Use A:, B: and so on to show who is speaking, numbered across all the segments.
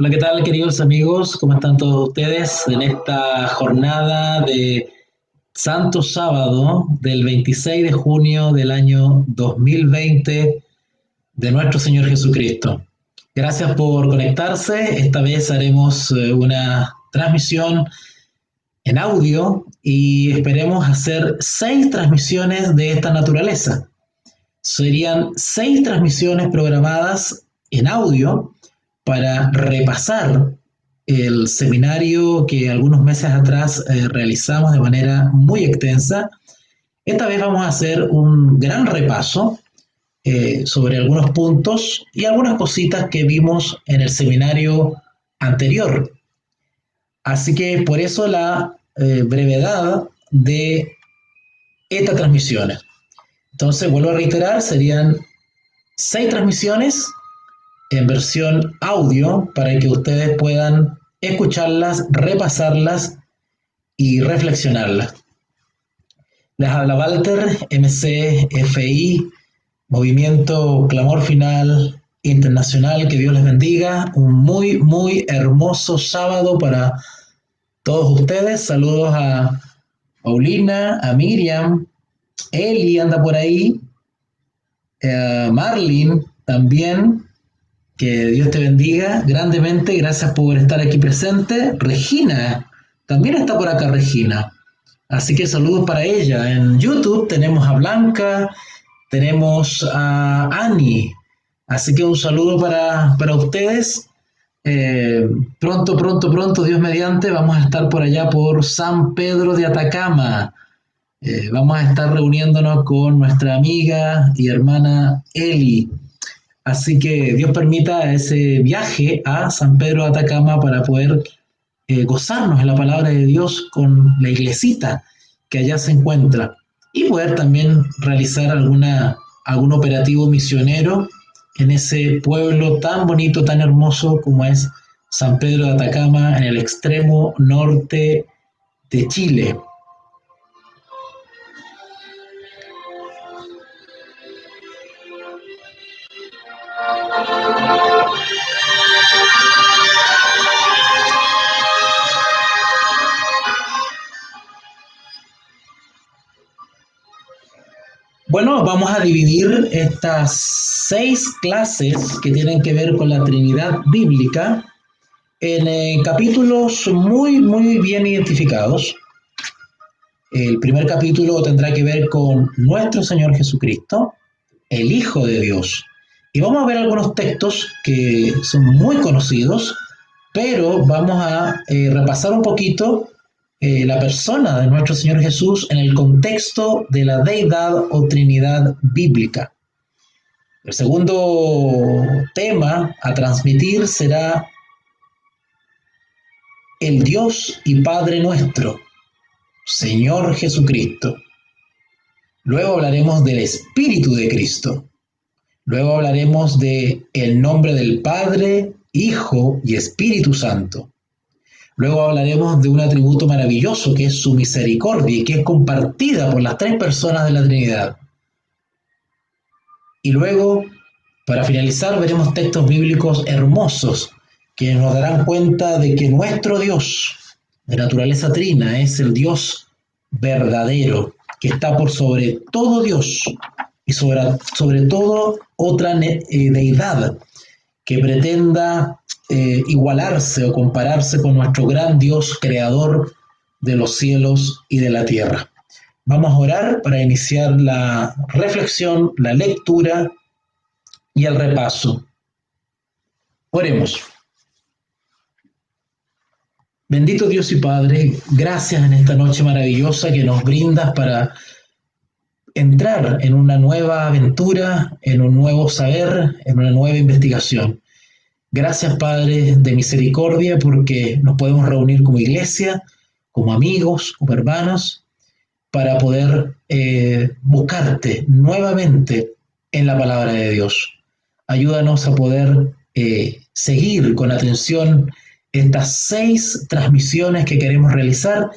A: Hola, ¿qué tal, queridos amigos? ¿Cómo están todos ustedes en esta jornada de Santo Sábado del 26 de junio del año 2020 de nuestro Señor Jesucristo? Gracias por conectarse. Esta vez haremos una transmisión en audio y esperemos hacer 6 transmisiones de esta naturaleza. Serían 6 transmisiones programadas en audio para repasar el seminario que algunos meses atrás realizamos de manera muy extensa. Esta vez vamos a hacer un gran repaso sobre algunos puntos y algunas cositas que vimos en el seminario anterior. Así que por eso la brevedad de estas transmisiones. Entonces, vuelvo a reiterar, serían 6 transmisiones en versión audio para que ustedes puedan escucharlas, repasarlas y reflexionarlas. Les habla Walter, MCFI, Movimiento Clamor Final Internacional. Que Dios les bendiga. Un muy, muy hermoso sábado para todos ustedes. Saludos a Paulina, a Miriam, Eli anda por ahí, Marlin también. Que Dios te bendiga grandemente. Gracias por estar aquí presente. Regina, también está por acá Regina. Así que saludos para ella. En YouTube tenemos a Blanca, tenemos a Ani. Así que un saludo para ustedes. Pronto, Dios mediante, vamos a estar por allá por San Pedro de Atacama. Vamos a estar reuniéndonos con nuestra amiga y hermana Eli. Así que Dios permita ese viaje a San Pedro de Atacama para poder gozarnos en la palabra de Dios con la iglesita que allá se encuentra y poder también realizar algún operativo misionero en ese pueblo tan bonito, tan hermoso como es San Pedro de Atacama, en el extremo norte de Chile. Bueno, vamos a dividir estas 6 clases que tienen que ver con la Trinidad bíblica en capítulos muy, muy bien identificados. El primer capítulo tendrá que ver con nuestro Señor Jesucristo, el Hijo de Dios. Y vamos a ver algunos textos que son muy conocidos, pero vamos a repasar un poquito la persona de nuestro Señor Jesús en el contexto de la deidad o Trinidad bíblica. El segundo tema a transmitir será el Dios y Padre nuestro, Señor Jesucristo. Luego hablaremos del Espíritu de Cristo. Luego hablaremos de el nombre del Padre, Hijo y Espíritu Santo. Luego hablaremos de un atributo maravilloso que es su misericordia y que es compartida por las 3 personas de la Trinidad. Y luego, para finalizar, veremos textos bíblicos hermosos que nos darán cuenta de que nuestro Dios, de naturaleza trina, es el Dios verdadero, que está por sobre todo Dios y sobre todo otra deidad que pretenda igualarse o compararse con nuestro gran Dios creador de los cielos y de la tierra. Vamos a orar para iniciar la reflexión, la lectura y el repaso. Oremos. Bendito Dios y Padre, gracias en esta noche maravillosa que nos brindas para entrar en una nueva aventura, en un nuevo saber, en una nueva investigación. Gracias, Padre de misericordia, porque nos podemos reunir como iglesia, como amigos, como hermanos, para poder buscarte nuevamente en la palabra de Dios. Ayúdanos a poder seguir con atención estas 6 transmisiones que queremos realizar.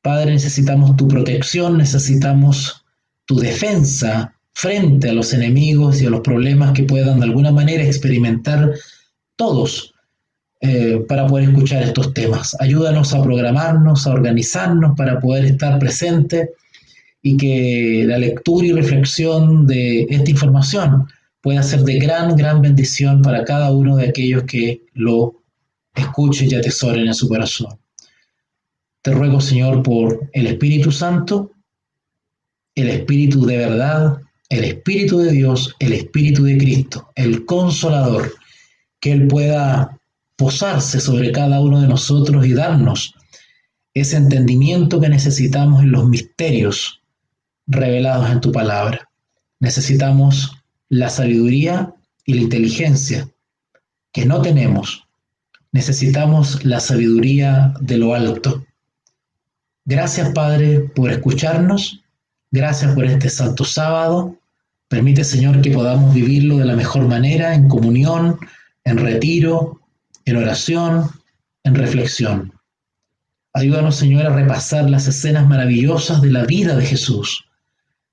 A: Padre, necesitamos tu protección, necesitamos tu defensa frente a los enemigos y a los problemas que puedan de alguna manera experimentar todos para poder escuchar estos temas. Ayúdanos a programarnos, a organizarnos para poder estar presentes y que la lectura y reflexión de esta información pueda ser de gran, gran bendición para cada uno de aquellos que lo escuchen y atesoren en su corazón. Te ruego, Señor, por el Espíritu Santo, el Espíritu de verdad, el Espíritu de Dios, el Espíritu de Cristo, el Consolador, que Él pueda posarse sobre cada uno de nosotros y darnos ese entendimiento que necesitamos en los misterios revelados en tu palabra. Necesitamos la sabiduría y la inteligencia que no tenemos. Necesitamos la sabiduría de lo alto. Gracias, Padre, por escucharnos. Gracias por este santo sábado. Permite, Señor, que podamos vivirlo de la mejor manera, en comunión, en retiro, en oración, en reflexión. Ayúdanos, Señor, a repasar las escenas maravillosas de la vida de Jesús,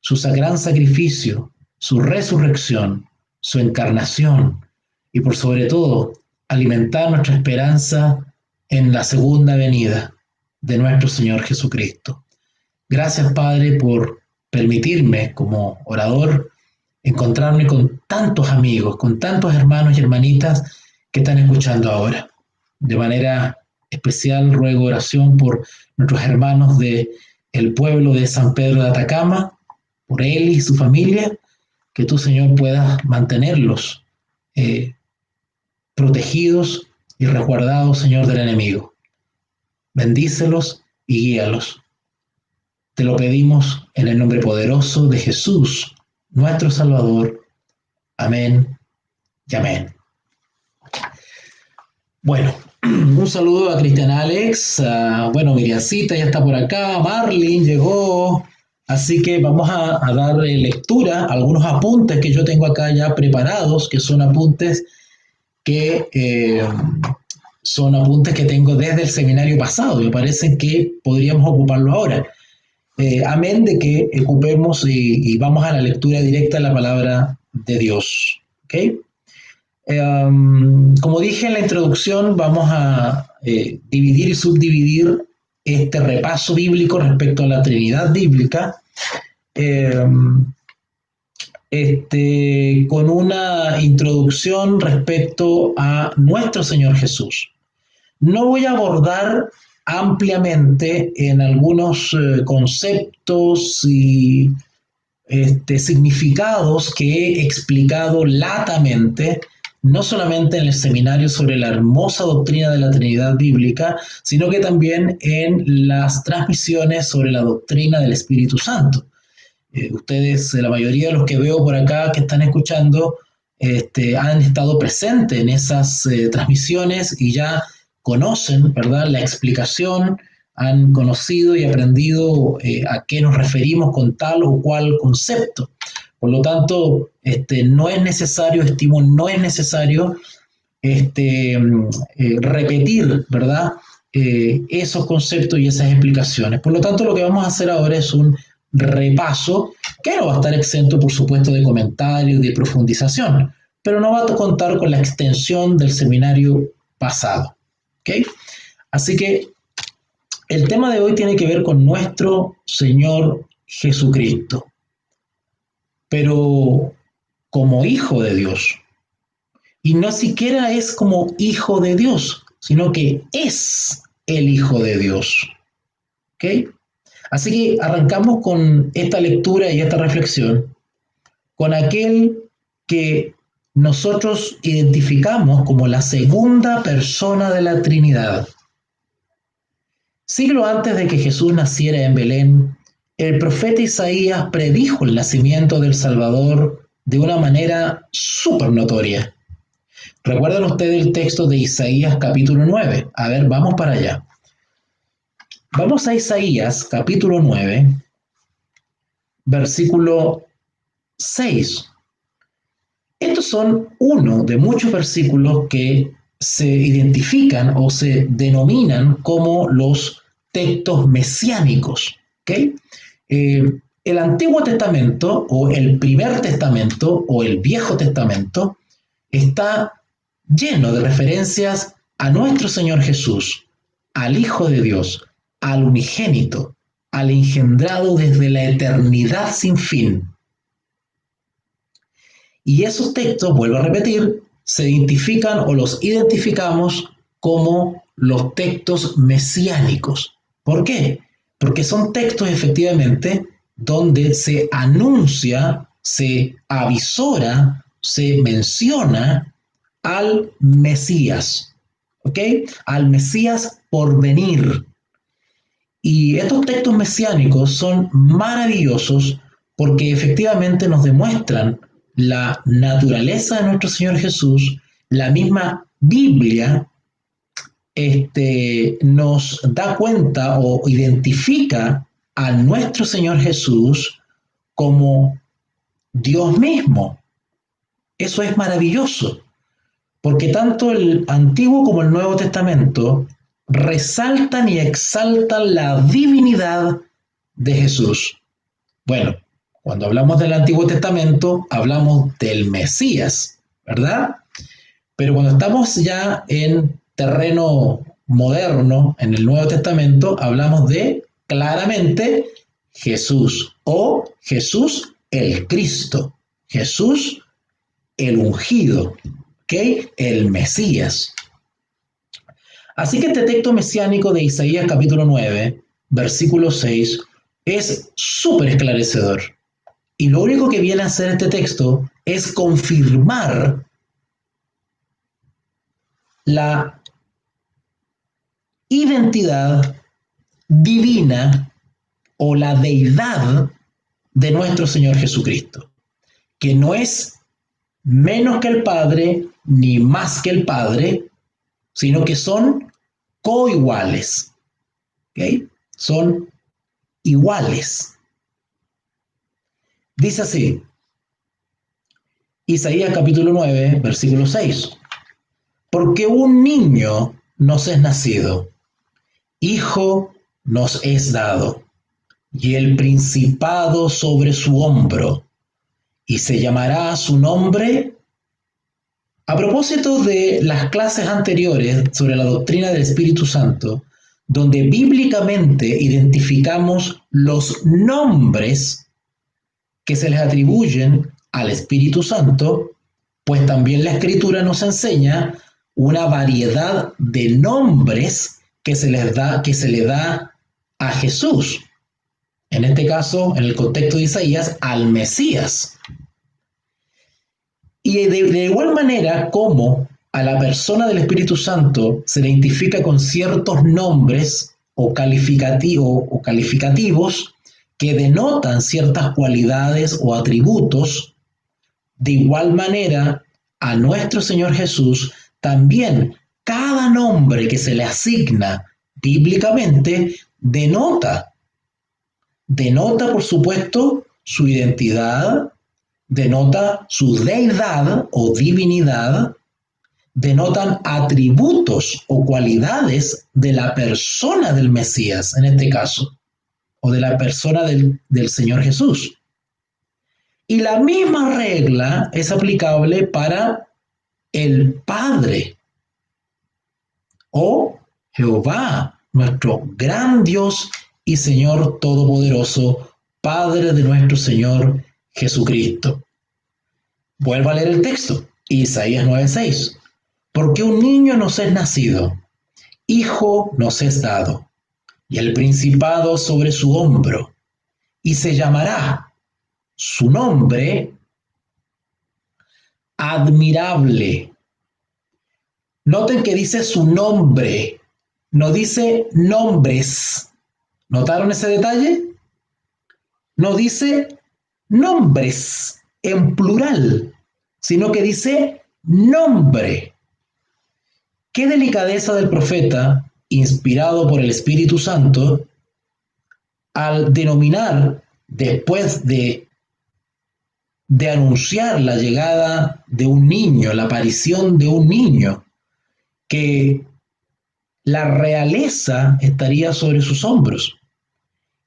A: su gran sacrificio, su resurrección, su encarnación y, por sobre todo, alimentar nuestra esperanza en la segunda venida de nuestro Señor Jesucristo. Gracias, Padre, por permitirme, como orador, encontrarme con tantos amigos, con tantos hermanos y hermanitas que están escuchando ahora. De manera especial ruego oración por nuestros hermanos del pueblo de San Pedro de Atacama, por él y su familia, que tú, Señor, puedas mantenerlos protegidos y resguardados, Señor, del enemigo. Bendícelos y guíalos. Te lo pedimos en el nombre poderoso de Jesús, nuestro Salvador. Amén y amén. Bueno, un saludo a Cristian Alex, Miriamcita ya está por acá, Marlene llegó, así que vamos a dar lectura a algunos apuntes que yo tengo acá ya preparados, que son apuntes que tengo desde el seminario pasado, me parece que podríamos ocuparlo ahora. Amén de que ocupemos y vamos a la lectura directa de la palabra de Dios. ¿Okay? Como dije en la introducción, vamos a dividir y subdividir este repaso bíblico respecto a la Trinidad bíblica con una introducción respecto a nuestro Señor Jesús. No voy a abordar ampliamente en algunos conceptos y significados que he explicado latamente, no solamente en el seminario sobre la hermosa doctrina de la Trinidad bíblica, sino que también en las transmisiones sobre la doctrina del Espíritu Santo. Ustedes, la mayoría de los que veo por acá que están escuchando, han estado presentes en esas transmisiones y ya conocen, ¿verdad?, la explicación, han conocido y aprendido a qué nos referimos con tal o cual concepto. Por lo tanto, no es necesario repetir, ¿verdad?, esos conceptos y esas explicaciones. Por lo tanto, lo que vamos a hacer ahora es un repaso que no va a estar exento, por supuesto, de comentarios, de profundización, pero no va a contar con la extensión del seminario pasado. ¿Okay? Así que el tema de hoy tiene que ver con nuestro Señor Jesucristo, pero como Hijo de Dios. Y no siquiera es como Hijo de Dios, sino que es el Hijo de Dios. ¿Ok? Así que arrancamos con esta lectura y esta reflexión con aquel que nosotros identificamos como la segunda persona de la Trinidad. Siglo antes de que Jesús naciera en Belén, el profeta Isaías predijo el nacimiento del Salvador de una manera súper notoria. ¿Recuerdan ustedes el texto de Isaías capítulo 9? A ver, vamos para allá. Vamos a Isaías capítulo 9, versículo 6. Estos son uno de muchos versículos que se identifican o se denominan como los textos mesiánicos. ¿Okay? El Antiguo Testamento o el Primer Testamento o el Viejo Testamento está lleno de referencias a nuestro Señor Jesús, al Hijo de Dios, al unigénito, al engendrado desde la eternidad sin fin. Y esos textos, vuelvo a repetir, se identifican o los identificamos como los textos mesiánicos. ¿Por qué? Porque son textos efectivamente donde se anuncia, se avisora, se menciona al Mesías, ¿ok? Al Mesías por venir. Y estos textos mesiánicos son maravillosos porque efectivamente nos demuestran la naturaleza de nuestro Señor Jesús. La misma Biblia nos da cuenta o identifica a nuestro Señor Jesús como Dios mismo. Eso es maravilloso, porque tanto el Antiguo como el Nuevo Testamento resaltan y exaltan la divinidad de Jesús. Bueno, cuando hablamos del Antiguo Testamento, hablamos del Mesías, ¿verdad? Pero cuando estamos ya en terreno moderno, en el Nuevo Testamento, hablamos de claramente Jesús o Jesús el Cristo, Jesús el ungido, ¿ok? El Mesías. Así que este texto mesiánico de Isaías capítulo 9, versículo 6, es súper esclarecedor. Y lo único que viene a hacer este texto es confirmar la identidad divina o la deidad de nuestro Señor Jesucristo, que no es menos que el Padre ni más que el Padre, sino que son coiguales, ¿ok? Son iguales. Dice así, Isaías capítulo 9, versículo 6. Porque un niño nos es nacido, hijo nos es dado, y el principado sobre su hombro, y se llamará su nombre. A propósito de las clases anteriores sobre la doctrina del Espíritu Santo, donde bíblicamente identificamos los nombres que se les atribuyen al Espíritu Santo, pues también la Escritura nos enseña una variedad de nombres que se le da a Jesús. En este caso, en el contexto de Isaías, al Mesías. Y de igual manera como a la persona del Espíritu Santo se le identifica con ciertos nombres o calificativos que denotan ciertas cualidades o atributos, de igual manera a nuestro Señor Jesús también cada nombre que se le asigna bíblicamente denota por supuesto su identidad, denota su deidad o divinidad, denotan atributos o cualidades de la persona del Mesías, en este caso, o de la persona del Señor Jesús. Y la misma regla es aplicable para el Padre o Jehová, nuestro gran Dios y Señor Todopoderoso, Padre de nuestro Señor Jesucristo. Vuelvo a leer el texto, Isaías 9:6. Porque un niño nos es nacido, hijo nos es dado, y el principado sobre su hombro, y se llamará su nombre admirable. Noten que dice su nombre, no dice nombres. ¿Notaron ese detalle? No dice nombres en plural, sino que dice nombre. Qué delicadeza del profeta, inspirado por el Espíritu Santo, al denominar, después de anunciar la llegada de un niño, la aparición de un niño, que la realeza estaría sobre sus hombros.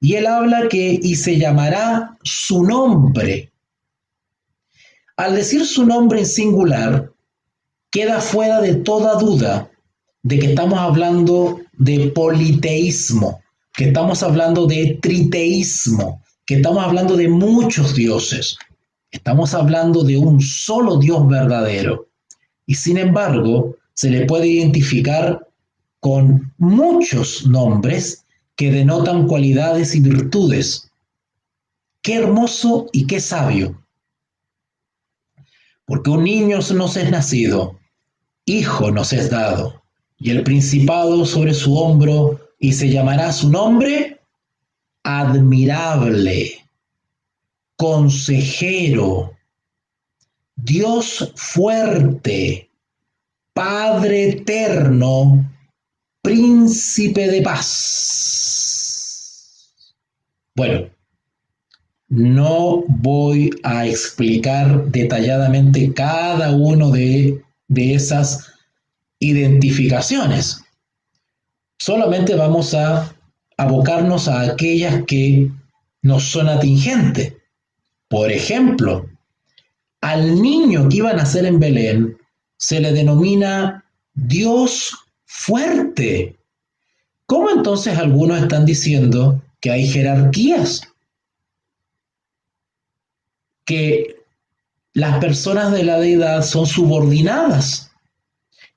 A: Y él habla y se llamará su nombre. Al decir su nombre en singular, queda fuera de toda duda de que estamos hablando de politeísmo, que estamos hablando de triteísmo, que estamos hablando de muchos dioses. Estamos hablando de un solo Dios verdadero. Y sin embargo, se le puede identificar con muchos nombres que denotan cualidades y virtudes. Qué hermoso y qué sabio. Porque un niño nos es nacido, hijo nos es dado, y el principado sobre su hombro, y se llamará su nombre admirable, consejero, Dios fuerte, Padre eterno, príncipe de paz. Bueno, no voy a explicar detalladamente cada uno de esas identificaciones. Solamente vamos a abocarnos a aquellas que nos son atingentes. Por ejemplo, al niño que iba a nacer en Belén se le denomina Dios fuerte. ¿Cómo entonces algunos están diciendo que hay jerarquías? Que las personas de la deidad son subordinadas,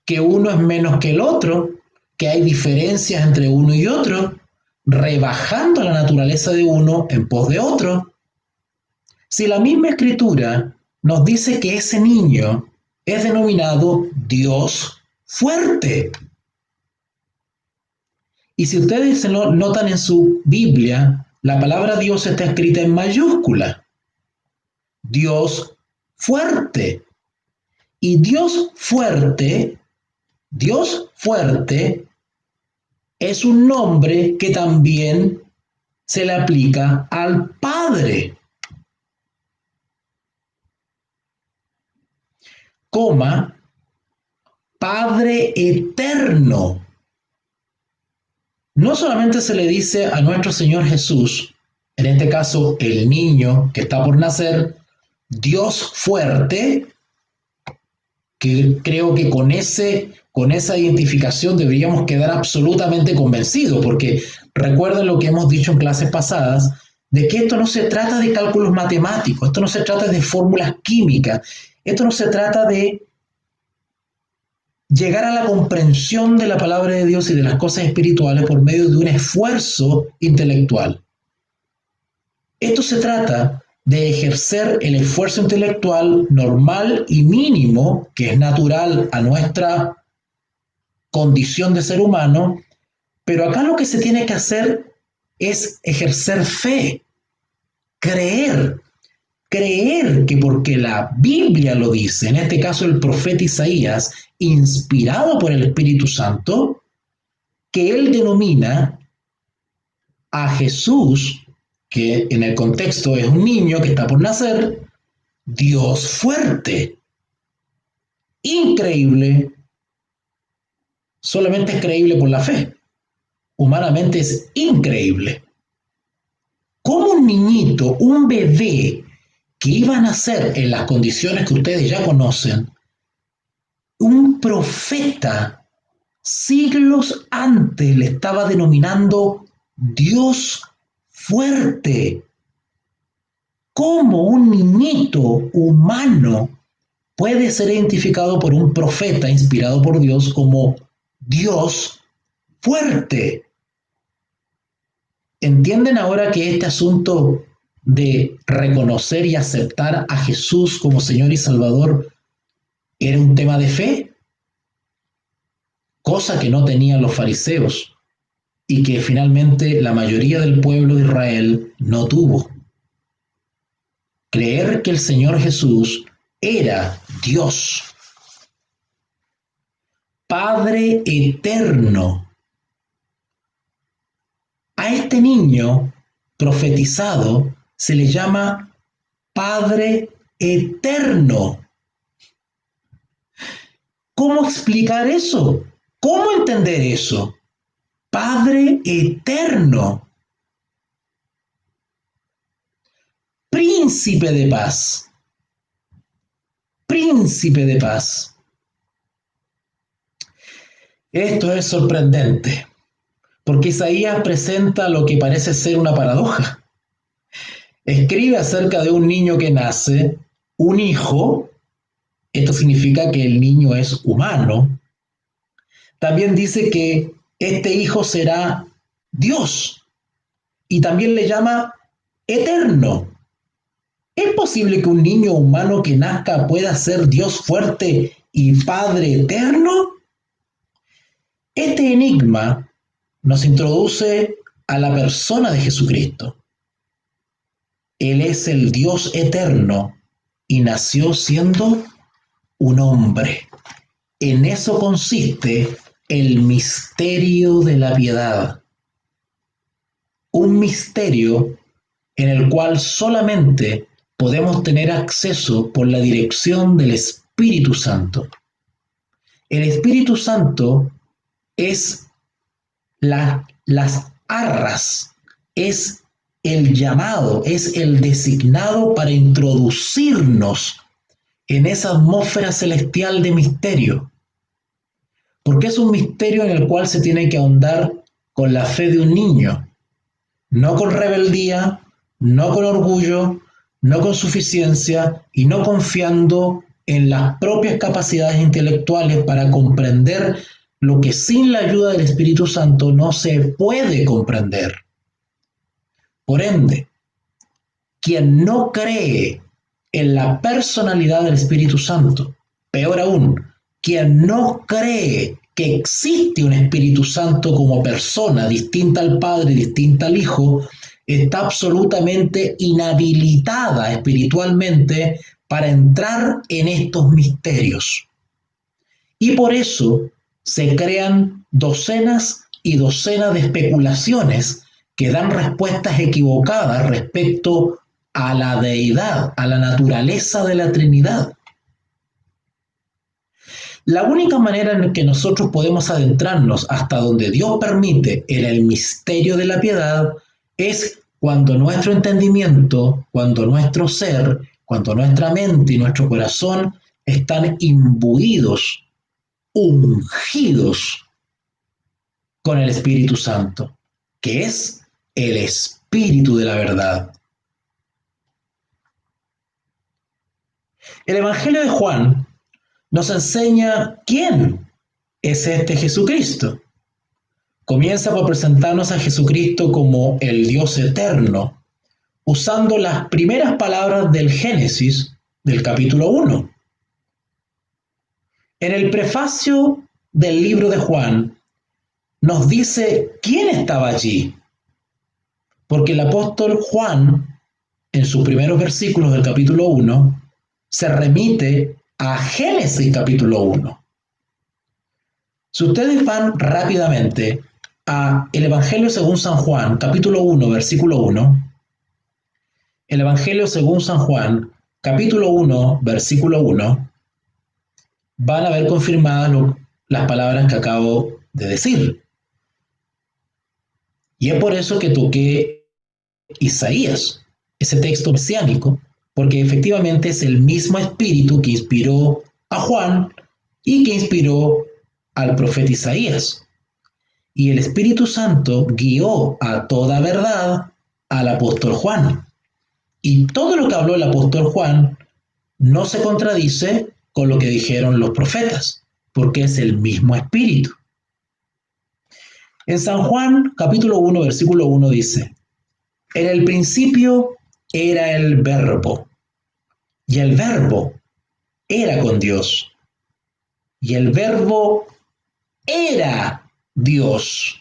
A: que uno es menos que el otro, que hay diferencias entre uno y otro, rebajando la naturaleza de uno en pos de otro. Si la misma escritura nos dice que ese niño es denominado Dios fuerte. Y si ustedes lo notan en su Biblia, la palabra Dios está escrita en mayúscula. Dios fuerte. Y Dios fuerte es un nombre que también se le aplica al Padre. Coma, Padre eterno. No solamente se le dice a nuestro Señor Jesús, en este caso el niño que está por nacer, Dios fuerte, que creo que con esa identificación deberíamos quedar absolutamente convencidos, porque recuerden lo que hemos dicho en clases pasadas, de que esto no se trata de cálculos matemáticos, esto no se trata de fórmulas químicas, esto no se trata de llegar a la comprensión de la palabra de Dios y de las cosas espirituales por medio de un esfuerzo intelectual. Esto se trata de ejercer el esfuerzo intelectual normal y mínimo, que es natural a nuestra condición de ser humano, pero acá lo que se tiene que hacer es ejercer fe, creer, creer que porque la Biblia lo dice, en este caso el profeta Isaías, inspirado por el Espíritu Santo, que él denomina a Jesús, que en el contexto es un niño que está por nacer, Dios fuerte. Increíble, solamente es creíble por la fe. Humanamente es increíble. ¿Cómo un niñito, un bebé que iba a nacer en las condiciones que ustedes ya conocen, un profeta siglos antes le estaba denominando Dios fuerte? ¿Cómo un niñito humano puede ser identificado por un profeta inspirado por Dios como Dios fuerte? ¿Entienden ahora que este asunto de reconocer y aceptar a Jesús como Señor y Salvador era un tema de fe? Cosa que no tenían los fariseos y que finalmente la mayoría del pueblo de Israel no tuvo. Creer que el Señor Jesús era Dios, Padre eterno. A este niño profetizado se le llama Padre eterno. ¿Cómo explicar eso? ¿Cómo entender eso? Padre eterno, príncipe de paz, príncipe de paz. Esto es sorprendente, porque Isaías presenta lo que parece ser una paradoja. Escribe acerca de un niño que nace, un hijo. Esto significa que el niño es humano. También dice que este hijo será Dios y también le llama eterno. ¿Es posible que un niño humano que nazca pueda ser Dios fuerte y Padre eterno? Este enigma nos introduce a la persona de Jesucristo. Él es el Dios eterno y nació siendo un hombre. En eso consiste el misterio de la piedad. Un misterio en el cual solamente podemos tener acceso por la dirección del Espíritu Santo. El Espíritu Santo es las arras, es el llamado, es el designado para introducirnos en esa atmósfera celestial de misterio. Porque es un misterio en el cual se tiene que ahondar con la fe de un niño, no con rebeldía, no con orgullo, no con suficiencia y no confiando en las propias capacidades intelectuales para comprender lo que sin la ayuda del Espíritu Santo no se puede comprender. Por ende, quien no cree en la personalidad del Espíritu Santo, peor aún, quien no cree que existe un Espíritu Santo como persona distinta al Padre, distinta al Hijo, está absolutamente inhabilitada espiritualmente para entrar en estos misterios. Y por eso se crean docenas y docenas de especulaciones que dan respuestas equivocadas respecto a la deidad, a la naturaleza de la Trinidad. La única manera en que nosotros podemos adentrarnos hasta donde Dios permite en el misterio de la piedad es cuando nuestro entendimiento, cuando nuestro ser, cuando nuestra mente y nuestro corazón están imbuidos, ungidos con el Espíritu Santo, que es el Espíritu de la verdad. El Evangelio de Juan nos enseña quién es este Jesucristo. Comienza por presentarnos a Jesucristo como el Dios eterno, usando las primeras palabras del Génesis del capítulo 1. En el prefacio del libro de Juan nos dice quién estaba allí, porque el apóstol Juan, en sus primeros versículos del capítulo 1, se remite a Génesis capítulo 1. Si ustedes van rápidamente a el Evangelio según San Juan, capítulo 1, versículo 1, el Evangelio según San Juan, capítulo 1, versículo 1, van a ver confirmadas las palabras que acabo de decir. Y es por eso que toqué Isaías, ese texto mesiánico, porque efectivamente es el mismo espíritu que inspiró a Juan y que inspiró al profeta Isaías. Y el Espíritu Santo guió a toda verdad al apóstol Juan. Y todo lo que habló el apóstol Juan no se contradice con lo que dijeron los profetas, porque es el mismo espíritu. En San Juan, capítulo 1, versículo 1 dice: en el principio era el Verbo, y el Verbo era con Dios, y el Verbo era Dios.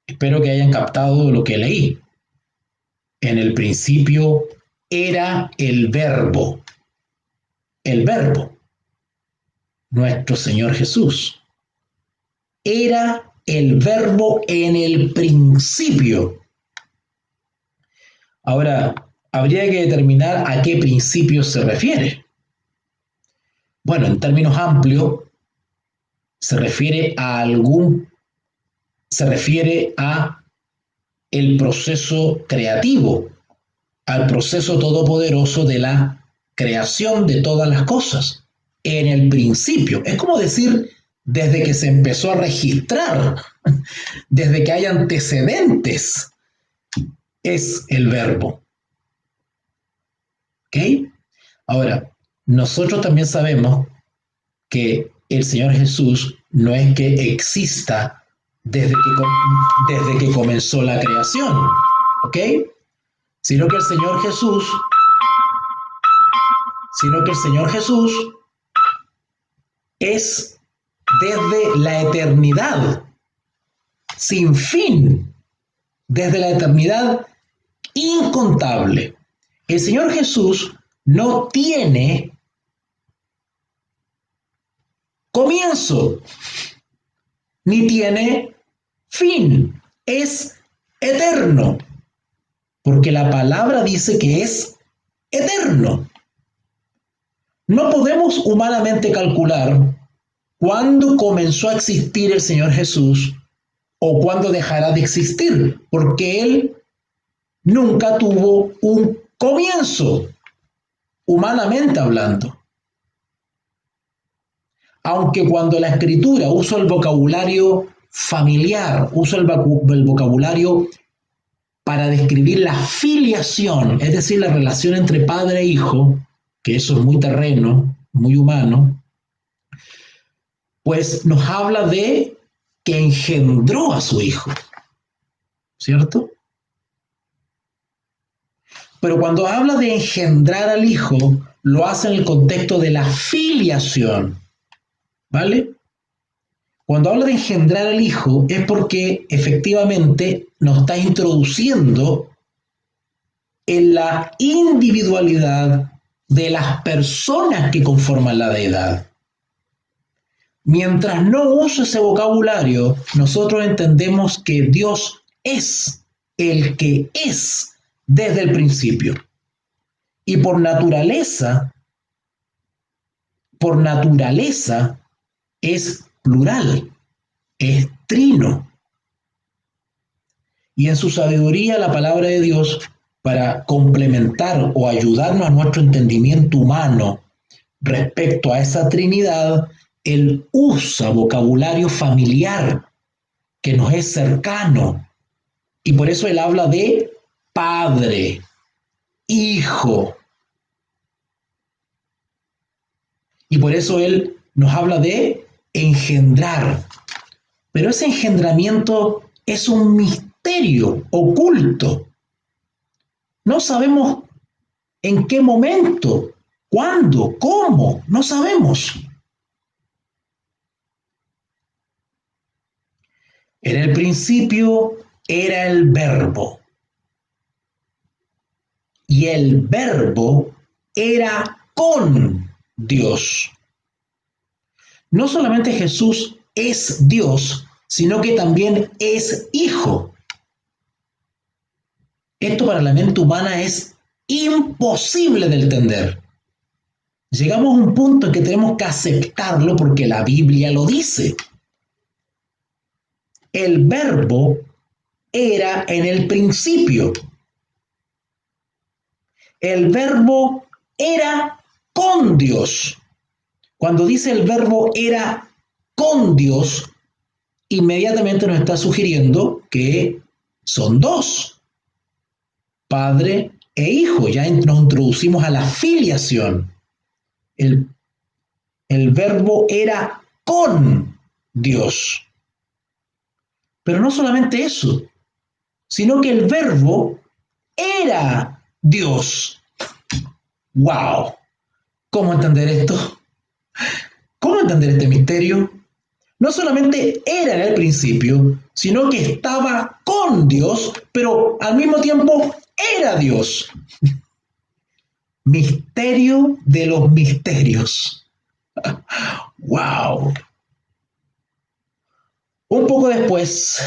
A: Espero que hayan captado lo que leí. En el principio era el Verbo, nuestro Señor Jesús. Era el Verbo en el principio. Ahora, habría que determinar a qué principio se refiere. Bueno, en términos amplios, se refiere a el proceso creativo, al proceso todopoderoso de la creación de todas las cosas. En el principio, es como decir desde que se empezó a registrar, desde que hay antecedentes, es el verbo. ¿Ok? Ahora, nosotros también sabemos que el Señor Jesús no es que exista desde que comenzó la creación, ¿ok? Sino que el Señor Jesús es desde la eternidad, sin fin, desde la eternidad incontable. El Señor Jesús no tiene comienzo, ni tiene fin, es eterno, porque la palabra dice que es eterno. No podemos humanamente calcular cuándo comenzó a existir el Señor Jesús o cuándo dejará de existir, porque Él nunca tuvo un comienzo, humanamente hablando. Aunque cuando la Escritura usa el vocabulario familiar, usa el vocabulario para describir la filiación, es decir, la relación entre padre e hijo, que eso es muy terreno, muy humano, pues nos habla de que engendró a su hijo, ¿cierto? Pero cuando habla de engendrar al hijo, lo hace en el contexto de la filiación, ¿vale? Cuando habla de engendrar al hijo es porque efectivamente nos está introduciendo en la individualidad de las personas que conforman la deidad. Mientras no use ese vocabulario, nosotros entendemos que Dios es el que es desde el principio. Y por naturaleza es plural, es trino. Y en su sabiduría la palabra de Dios, para complementar o ayudarnos a nuestro entendimiento humano respecto a esa Trinidad, Él usa vocabulario familiar que nos es cercano. Y por eso Él habla de Padre, Hijo. Y por eso Él nos habla de engendrar. Pero ese engendramiento es un misterio oculto. No sabemos en qué momento, cuándo, cómo, no sabemos. En el principio era el verbo. Y el verbo era con Dios. No solamente Jesús es Dios, sino que también es Hijo. Esto para la mente humana es imposible de entender. Llegamos a un punto en que tenemos que aceptarlo porque la Biblia lo dice. El verbo era en el principio. El verbo era con Dios. Cuando dice el verbo era con Dios, inmediatamente nos está sugiriendo que son dos, Padre e Hijo. Ya nos introducimos a la filiación. El verbo era con Dios. Pero no solamente eso, sino que el verbo era Dios. ¡Wow! ¿Cómo entender esto? ¿Cómo entender este misterio? No solamente era en el principio, sino que estaba con Dios, pero al mismo tiempo era Dios. Misterio de los misterios. ¡Wow! Un poco después,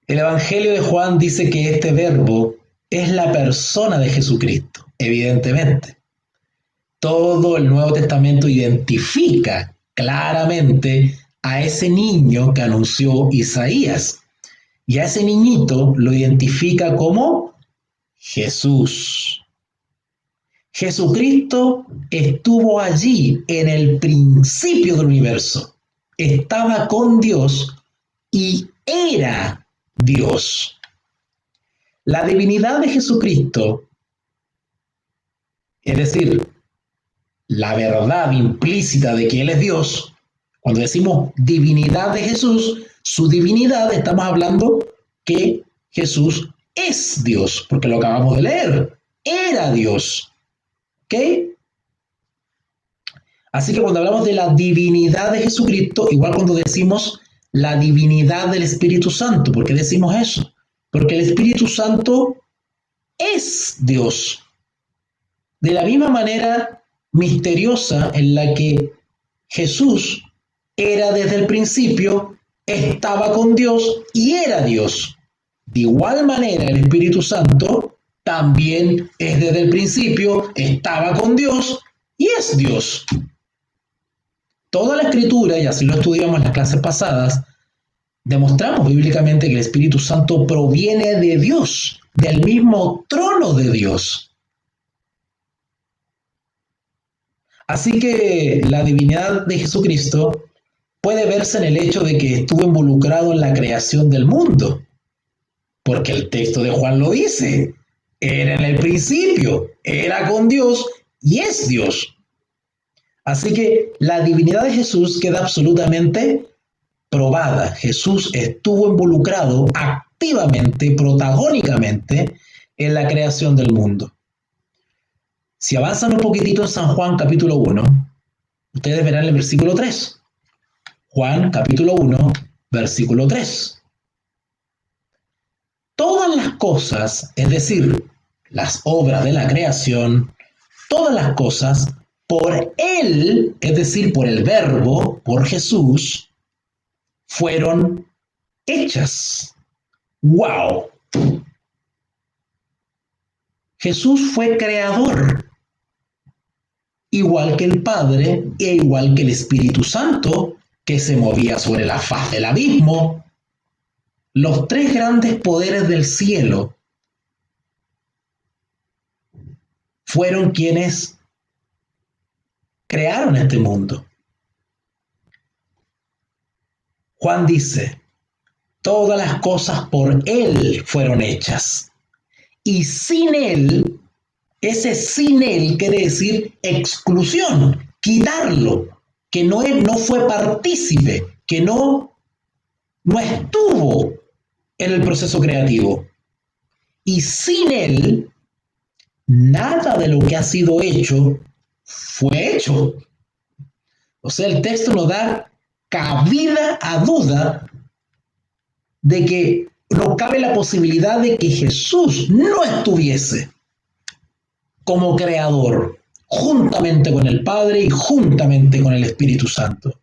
A: el Evangelio de Juan dice que este verbo es la persona de Jesucristo, evidentemente. Todo el Nuevo Testamento identifica claramente a ese niño que anunció Isaías. Y a ese niñito lo identifica como Jesús. Jesucristo estuvo allí en el principio del universo. Estaba con Dios y era Dios. La divinidad de Jesucristo, es decir, la verdad implícita de que Él es Dios, cuando decimos divinidad de Jesús, su divinidad, estamos hablando que Jesús es Dios, porque lo acabamos de leer, era Dios. ¿Ok? Así que cuando hablamos de la divinidad de Jesucristo, igual cuando decimos la divinidad del Espíritu Santo, ¿por qué decimos eso? Porque el Espíritu Santo es Dios. De la misma manera misteriosa en la que Jesús era desde el principio, estaba con Dios y era Dios. De igual manera el Espíritu Santo también es desde el principio, estaba con Dios y es Dios. Toda la escritura, y así lo estudiamos en las clases pasadas, demostramos bíblicamente que el Espíritu Santo proviene de Dios, del mismo trono de Dios. Así que la divinidad de Jesucristo puede verse en el hecho de que estuvo involucrado en la creación del mundo, porque el texto de Juan lo dice, era en el principio, era con Dios y es Dios. Así que la divinidad de Jesús queda absolutamente probada. Jesús estuvo involucrado activamente, protagónicamente, en la creación del mundo. Si avanzan un poquitito en San Juan capítulo 1, ustedes verán el versículo 3. Juan capítulo 1, versículo 3. Todas las cosas, es decir, las obras de la creación, todas las cosas, por Él, es decir, por el Verbo, por Jesús, fueron hechas. ¡Wow! Jesús fue creador, igual que el Padre e igual que el Espíritu Santo, que se movía sobre la faz del abismo. Los tres grandes poderes del cielo fueron quienes crearon este mundo. Juan dice, todas las cosas por Él fueron hechas. Y sin Él, ese sin Él quiere decir exclusión, quitarlo, que no fue partícipe, que no estuvo en el proceso creativo. Y sin Él, nada de lo que ha sido hecho fue hecho. O sea, el texto nos da cabida a duda de que no cabe la posibilidad de que Jesús no estuviese como creador, juntamente con el Padre y juntamente con el Espíritu Santo.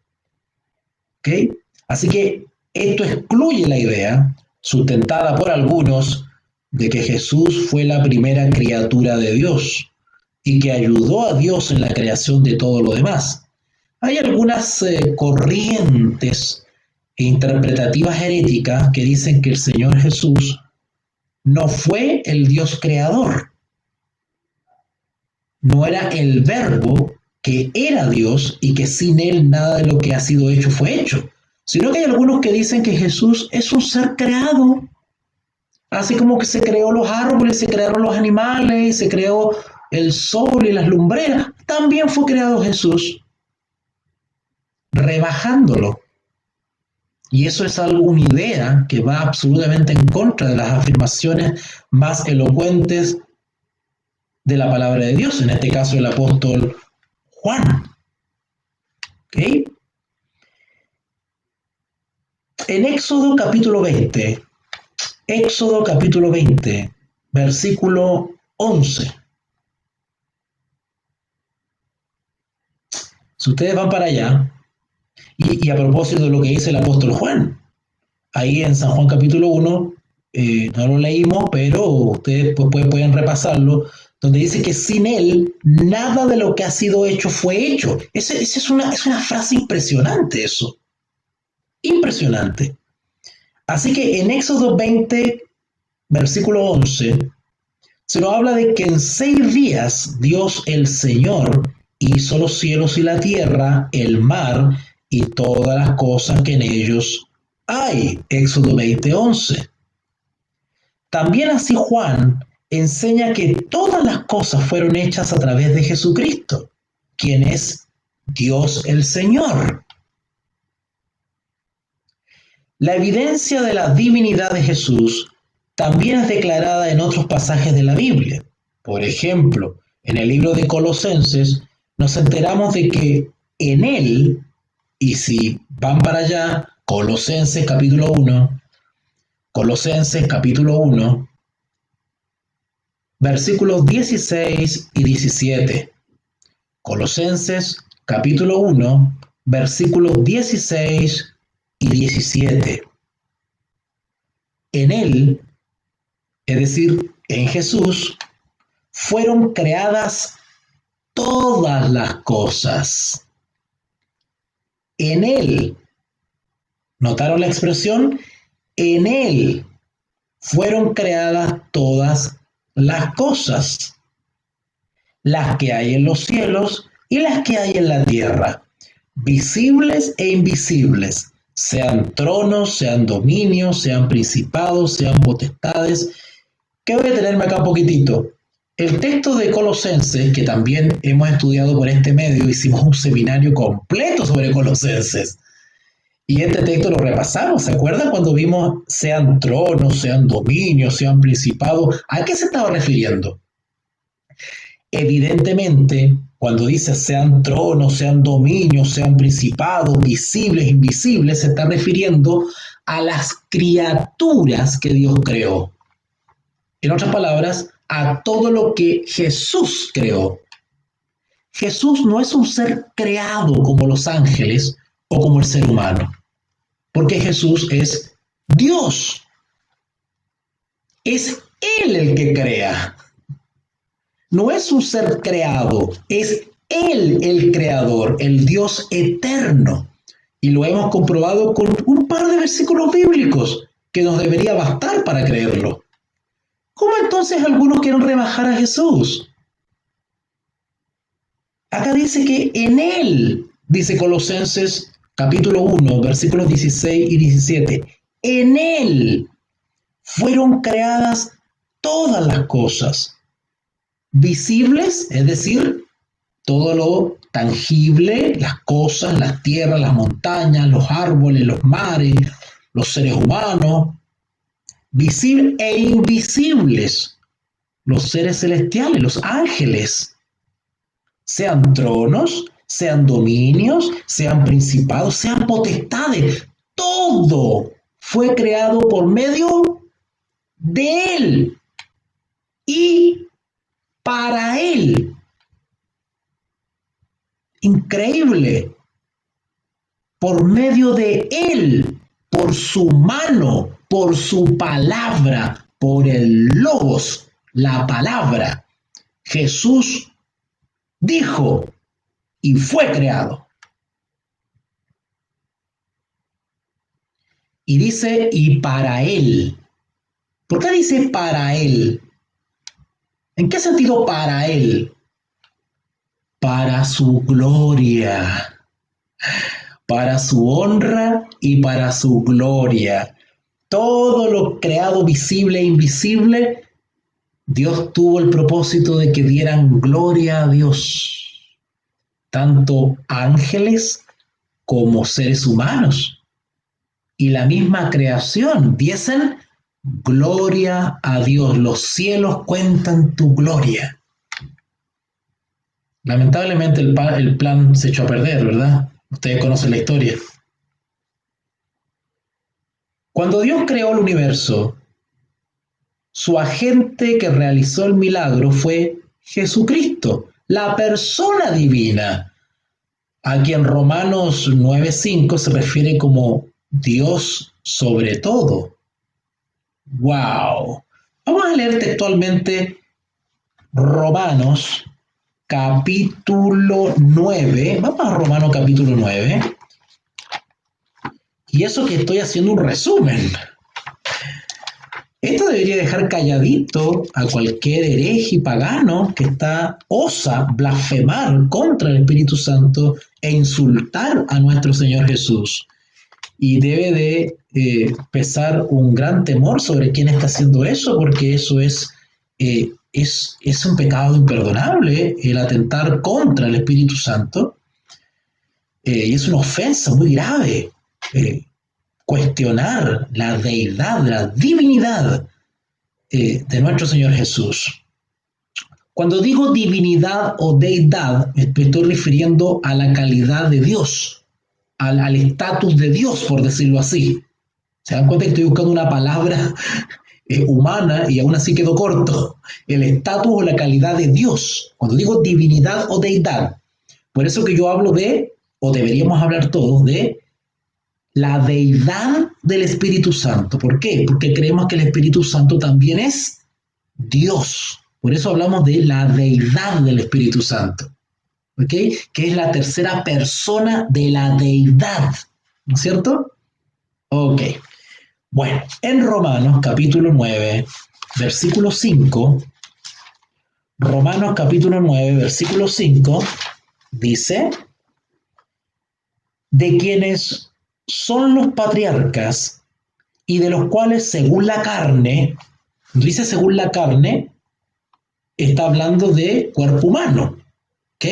A: ¿Ok? Así que esto excluye la idea, sustentada por algunos, de que Jesús fue la primera criatura de Dios y que ayudó a Dios en la creación de todo lo demás. Hay algunas corrientes interpretativas heréticas que dicen que el Señor Jesús no fue el Dios creador, no era el Verbo que era Dios y que sin Él nada de lo que ha sido hecho fue hecho, sino que hay algunos que dicen que Jesús es un ser creado, así como que se creó los árboles, se crearon los animales, se creó el sol y las lumbreras, también fue creado Jesús, rebajándolo. Y eso es una idea que va absolutamente en contra de las afirmaciones más elocuentes de la palabra de Dios, en este caso el apóstol Juan. ¿Okay? En Éxodo capítulo 20, versículo 11. Si ustedes van para allá, y a propósito de lo que dice el apóstol Juan, ahí en San Juan capítulo 1, no lo leímos, pero ustedes pueden repasarlo, donde dice que sin Él nada de lo que ha sido hecho fue hecho. Esa es una frase impresionante eso. Impresionante. Así que en Éxodo 20, versículo 11, sino habla de que en 6 días Dios el Señor hizo los cielos y la tierra, el mar y todas las cosas que en ellos hay. Éxodo 20:11. También así Juan enseña que todas las cosas fueron hechas a través de Jesucristo, quien es Dios el Señor. La evidencia de la divinidad de Jesús también es declarada en otros pasajes de la Biblia. Por ejemplo, en el libro de Colosenses nos enteramos de que en él, y si van para allá, Colosenses capítulo 1, versículos 16 y 17. Colosenses capítulo 1, versículos 16 y 17. En él, es decir, en Jesús, fueron creadas todas las cosas. En él, ¿notaron la expresión? En él fueron creadas todas las cosas, las que hay en los cielos y las que hay en la tierra, visibles e invisibles, sean tronos, sean dominios, sean principados, sean potestades. Que voy a detenerme acá un poquitito. El texto de Colosenses, que también hemos estudiado por este medio, hicimos un seminario completo sobre Colosenses. Y este texto lo repasamos. ¿Se acuerdan cuando vimos sean tronos, sean dominios, sean principados? ¿A qué se estaba refiriendo? Evidentemente, cuando dice sean tronos, sean dominios, sean principados, visibles, invisibles, se está refiriendo a las criaturas que Dios creó. En otras palabras, a todo lo que Jesús creó. Jesús no es un ser creado como los ángeles o como el ser humano, porque Jesús es Dios. Es Él el que crea. No es un ser creado, es Él el creador, el Dios eterno. Y lo hemos comprobado con un par de versículos bíblicos que nos debería bastar para creerlo. ¿Cómo entonces algunos quieren rebajar a Jesús? Acá dice que en Él, dice Colosenses capítulo 1, versículos 16 y 17, en Él fueron creadas todas las cosas, visibles, es decir, todo lo tangible, las cosas, las tierras, las montañas, los árboles, los mares, los seres humanos, visibles e invisibles, los seres celestiales, los ángeles, sean tronos, sean dominios, sean principados, sean potestades, todo fue creado por medio de Él y para Él. Increíble. Por medio de Él, por su mano, por su palabra, por el Logos, la palabra. Jesús dijo y fue creado. Y dice, y para Él. ¿Por qué dice para Él? ¿En qué sentido para Él? Para su gloria, para su honra y para su gloria. Todo lo creado visible e invisible, Dios tuvo el propósito de que dieran gloria a Dios, tanto ángeles como seres humanos. Y la misma creación diesen gloria a Dios. Los cielos cuentan tu gloria. Lamentablemente el plan se echó a perder, ¿verdad? Ustedes conocen la historia. Cuando Dios creó el universo, su agente que realizó el milagro fue Jesucristo, la persona divina, a quien Romanos 9:5 se refiere como Dios sobre todo. ¡Wow! Vamos a leer textualmente Romanos capítulo 9. Vamos a Romanos capítulo 9. Y eso que estoy haciendo un resumen. Esto debería dejar calladito a cualquier hereje y pagano que osa blasfemar contra el Espíritu Santo e insultar a nuestro Señor Jesús. Y debe de pesar un gran temor sobre quién está haciendo eso, porque eso es un pecado imperdonable, el atentar contra el Espíritu Santo, y es una ofensa muy grave. Cuestionar la deidad, la divinidad de nuestro Señor Jesús. Cuando digo divinidad o deidad, me estoy refiriendo a la calidad de Dios, al estatus de Dios, por decirlo así. ¿Se dan cuenta que estoy buscando una palabra humana y aún así quedo corto? El estatus o la calidad de Dios. Cuando digo divinidad o deidad, por eso que yo hablo o deberíamos hablar todos de la deidad del Espíritu Santo. ¿Por qué? Porque creemos que el Espíritu Santo también es Dios. Por eso hablamos de la deidad del Espíritu Santo. ¿Ok? Que es la tercera persona de la deidad. ¿No es cierto? Ok. Bueno, en Romanos capítulo 9, versículo 5, Romanos capítulo 9, versículo 5, dice, de quienes son los patriarcas y de los cuales según la carne, dice según la carne, está hablando de cuerpo humano, ¿ok?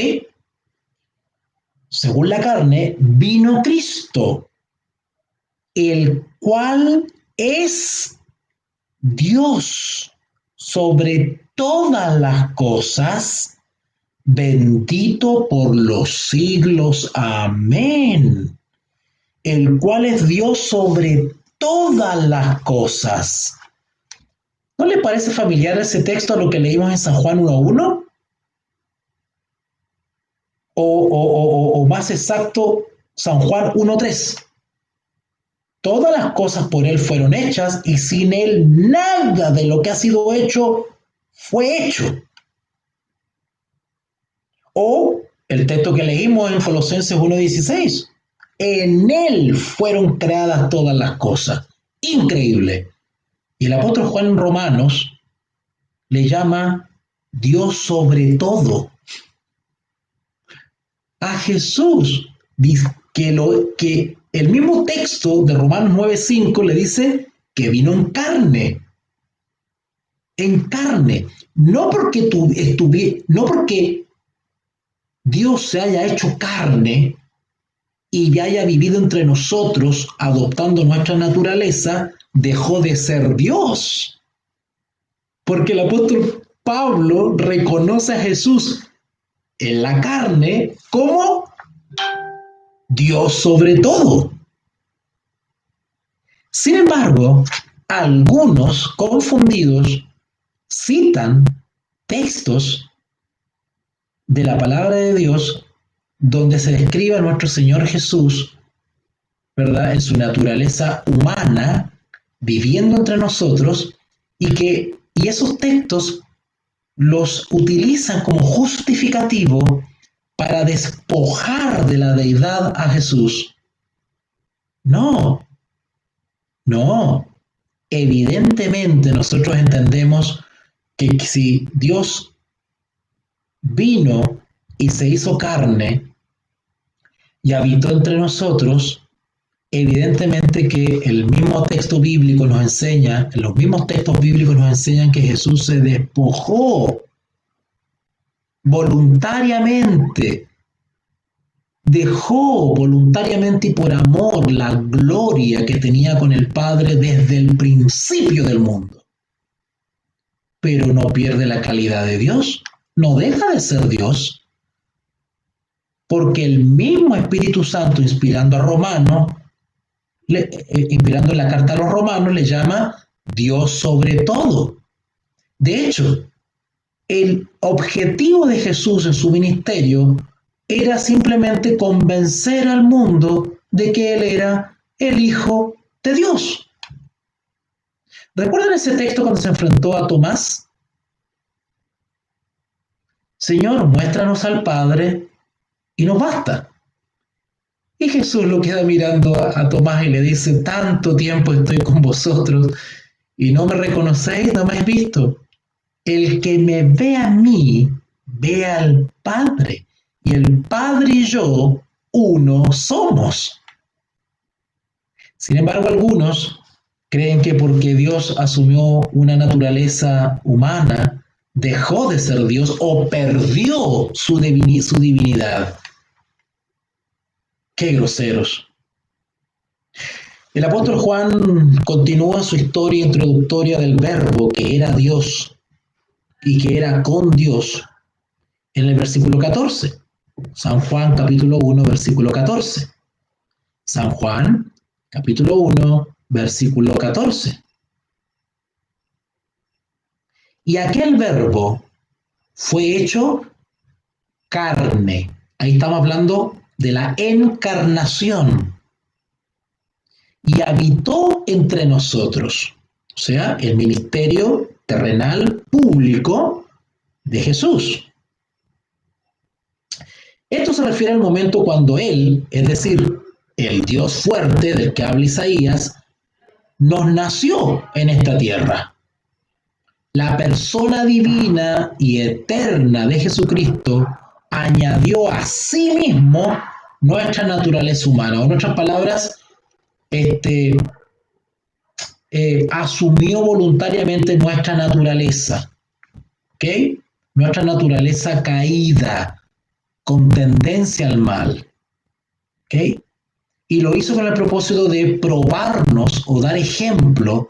A: Según la carne, vino Cristo, el cual es Dios sobre todas las cosas, bendito por los siglos. Amén. El cual es Dios sobre todas las cosas. ¿No le parece familiar ese texto a lo que leímos en San Juan 1:1? O más exacto, San Juan 1:3. Todas las cosas por Él fueron hechas y sin Él nada de lo que ha sido hecho fue hecho. O el texto que leímos en Colosenses 1:16. En Él fueron creadas todas las cosas. Increíble. Y el apóstol Juan en Romanos le llama Dios sobre todo. A Jesús dice que el mismo texto de Romanos 9:5 le dice que vino en carne. En carne. No porque Dios se haya hecho carne y haya vivido entre nosotros adoptando nuestra naturaleza, dejó de ser Dios. Porque el apóstol Pablo reconoce a Jesús en la carne como Dios sobre todo. Sin embargo, algunos confundidos citan textos de la palabra de Dios donde se describe a nuestro Señor Jesús, ¿verdad?, en su naturaleza humana, viviendo entre nosotros, y esos textos los utilizan como justificativo para despojar de la deidad a Jesús. No. Evidentemente nosotros entendemos que si Dios vino y se hizo carne y habitó entre nosotros, evidentemente que el mismo texto bíblico nos enseña, los mismos textos bíblicos nos enseñan que Jesús se despojó voluntariamente, dejó voluntariamente y por amor la gloria que tenía con el Padre desde el principio del mundo. Pero no pierde la calidad de Dios, no deja de ser Dios, porque el mismo Espíritu Santo, inspirando en la carta a los Romanos, le llama Dios sobre todo. De hecho, el objetivo de Jesús en su ministerio era simplemente convencer al mundo de que Él era el Hijo de Dios. ¿Recuerdan ese texto cuando se enfrentó a Tomás? Señor, muéstranos al Padre y nos basta. Y Jesús lo queda mirando a Tomás y le dice, tanto tiempo estoy con vosotros y no me reconocéis, no me habéis visto. El que me ve a mí, ve al Padre, y el Padre y yo, uno somos. Sin embargo, algunos creen que porque Dios asumió una naturaleza humana, dejó de ser Dios o perdió su divinidad. ¡Qué groseros! El apóstol Juan continúa su historia introductoria del Verbo que era Dios y que era con Dios en el versículo 14. San Juan capítulo 1, versículo 14. San Juan capítulo 1, versículo 14. Y aquel Verbo fue hecho carne. Ahí estamos hablando de la encarnación. Y habitó entre nosotros. O sea, el ministerio terrenal público de Jesús. Esto se refiere al momento cuando Él, es decir, el Dios fuerte del que habla Isaías, nos nació en esta tierra. La persona divina y eterna de Jesucristo añadió a sí mismo nuestra naturaleza humana. O en otras palabras, asumió voluntariamente nuestra naturaleza, ¿ok? Nuestra naturaleza caída, con tendencia al mal, ¿ok? Y lo hizo con el propósito de probarnos o dar ejemplo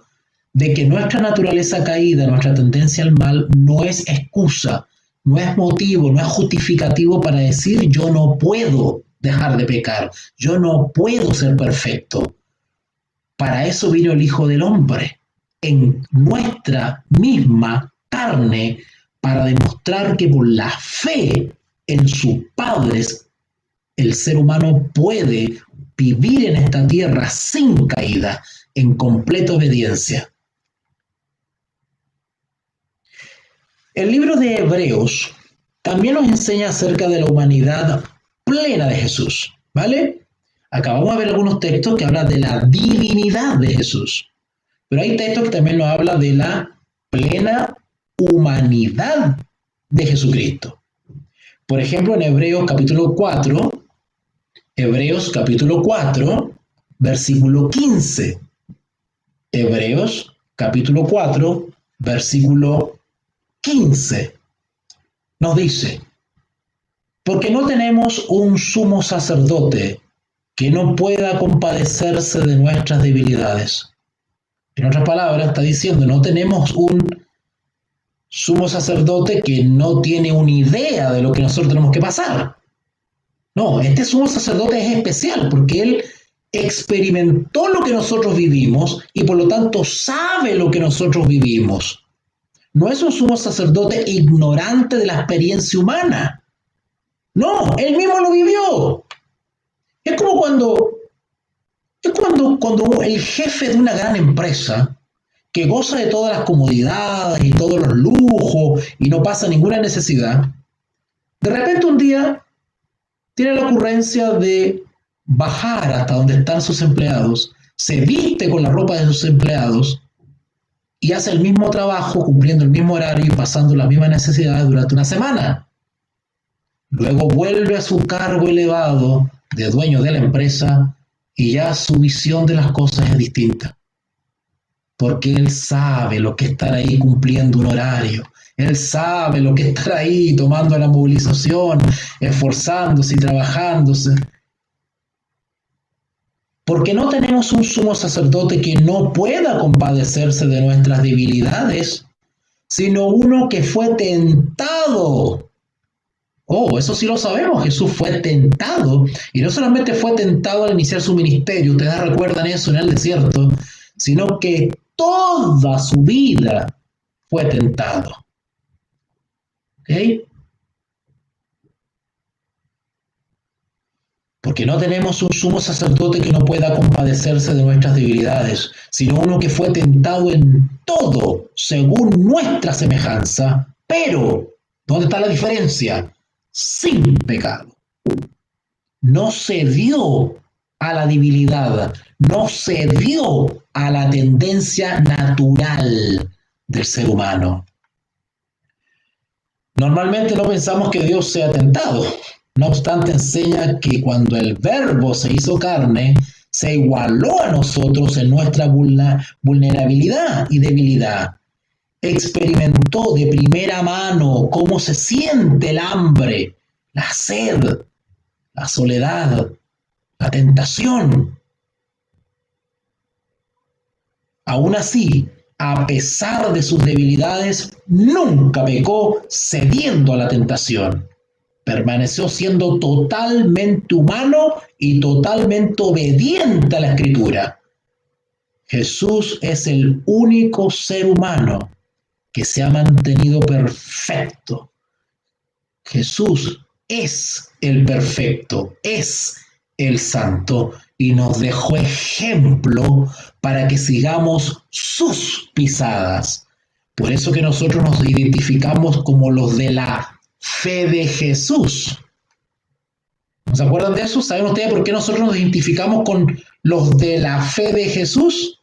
A: de que nuestra naturaleza caída, nuestra tendencia al mal, no es excusa, no es motivo, no es justificativo para decir yo no puedo dejar de pecar, yo no puedo ser perfecto. Para eso vino el Hijo del Hombre, en nuestra misma carne, para demostrar que por la fe en sus padres, el ser humano puede vivir en esta tierra sin caída, en completa obediencia. El libro de Hebreos también nos enseña acerca de la humanidad plena de Jesús, ¿vale? Acabamos de ver algunos textos que hablan de la divinidad de Jesús, pero hay textos que también nos hablan de la plena humanidad de Jesucristo. Por ejemplo, en Hebreos capítulo 4, versículo 15. Hebreos capítulo 4, versículo 15. Nos dice, porque no tenemos un sumo sacerdote que no pueda compadecerse de nuestras debilidades. En otras palabras, está diciendo, no tenemos un sumo sacerdote que no tiene una idea de lo que nosotros tenemos que pasar. No, este sumo sacerdote es especial porque él experimentó lo que nosotros vivimos y por lo tanto sabe lo que nosotros vivimos. No es un sumo sacerdote ignorante de la experiencia humana. No, él mismo lo vivió. Es como cuando el jefe de una gran empresa que goza de todas las comodidades y todos los lujos y no pasa ninguna necesidad, de repente un día tiene la ocurrencia de bajar hasta donde están sus empleados, se viste con la ropa de sus empleados y hace el mismo trabajo, cumpliendo el mismo horario y pasando las mismas necesidades durante una semana. Luego vuelve a su cargo elevado de dueño de la empresa y ya su visión de las cosas es distinta. Porque él sabe lo que es estar ahí cumpliendo un horario. Él sabe lo que es estar ahí tomando la movilización, esforzándose y trabajándose. Porque no tenemos un sumo sacerdote que no pueda compadecerse de nuestras debilidades, sino uno que fue tentado. Oh, eso sí lo sabemos, Jesús fue tentado, y no solamente fue tentado al iniciar su ministerio, ustedes recuerdan eso en el desierto, sino que toda su vida fue tentado. ¿Ok? Porque no tenemos un sumo sacerdote que no pueda compadecerse de nuestras debilidades, sino uno que fue tentado en todo, según nuestra semejanza, pero, ¿dónde está la diferencia? Sin pecado. No cedió a la debilidad, no cedió a la tendencia natural del ser humano. Normalmente no pensamos que Dios sea tentado. No obstante, enseña que cuando el Verbo se hizo carne, se igualó a nosotros en nuestra vulnerabilidad y debilidad. Experimentó de primera mano cómo se siente el hambre, la sed, la soledad, la tentación. Aún así, a pesar de sus debilidades, nunca pecó cediendo a la tentación. Permaneció siendo totalmente humano y totalmente obediente a la Escritura. Jesús es el único ser humano que se ha mantenido perfecto. Jesús es el perfecto, es el santo y nos dejó ejemplo para que sigamos sus pisadas. Por eso que nosotros nos identificamos como los de la fe de Jesús. ¿Se acuerdan de eso? ¿Saben ustedes por qué nosotros nos identificamos con los de la fe de Jesús?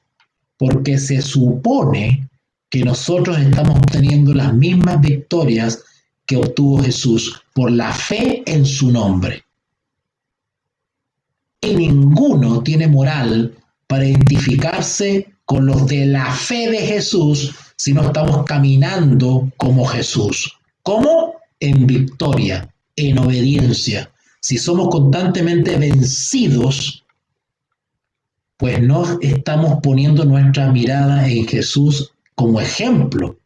A: Porque se supone que nosotros estamos obteniendo las mismas victorias que obtuvo Jesús por la fe en su nombre. Y ninguno tiene moral para identificarse con los de la fe de Jesús si no estamos caminando como Jesús. ¿Cómo? En victoria, en obediencia. Si somos constantemente vencidos, pues no estamos poniendo nuestra mirada en Jesús como ejemplo.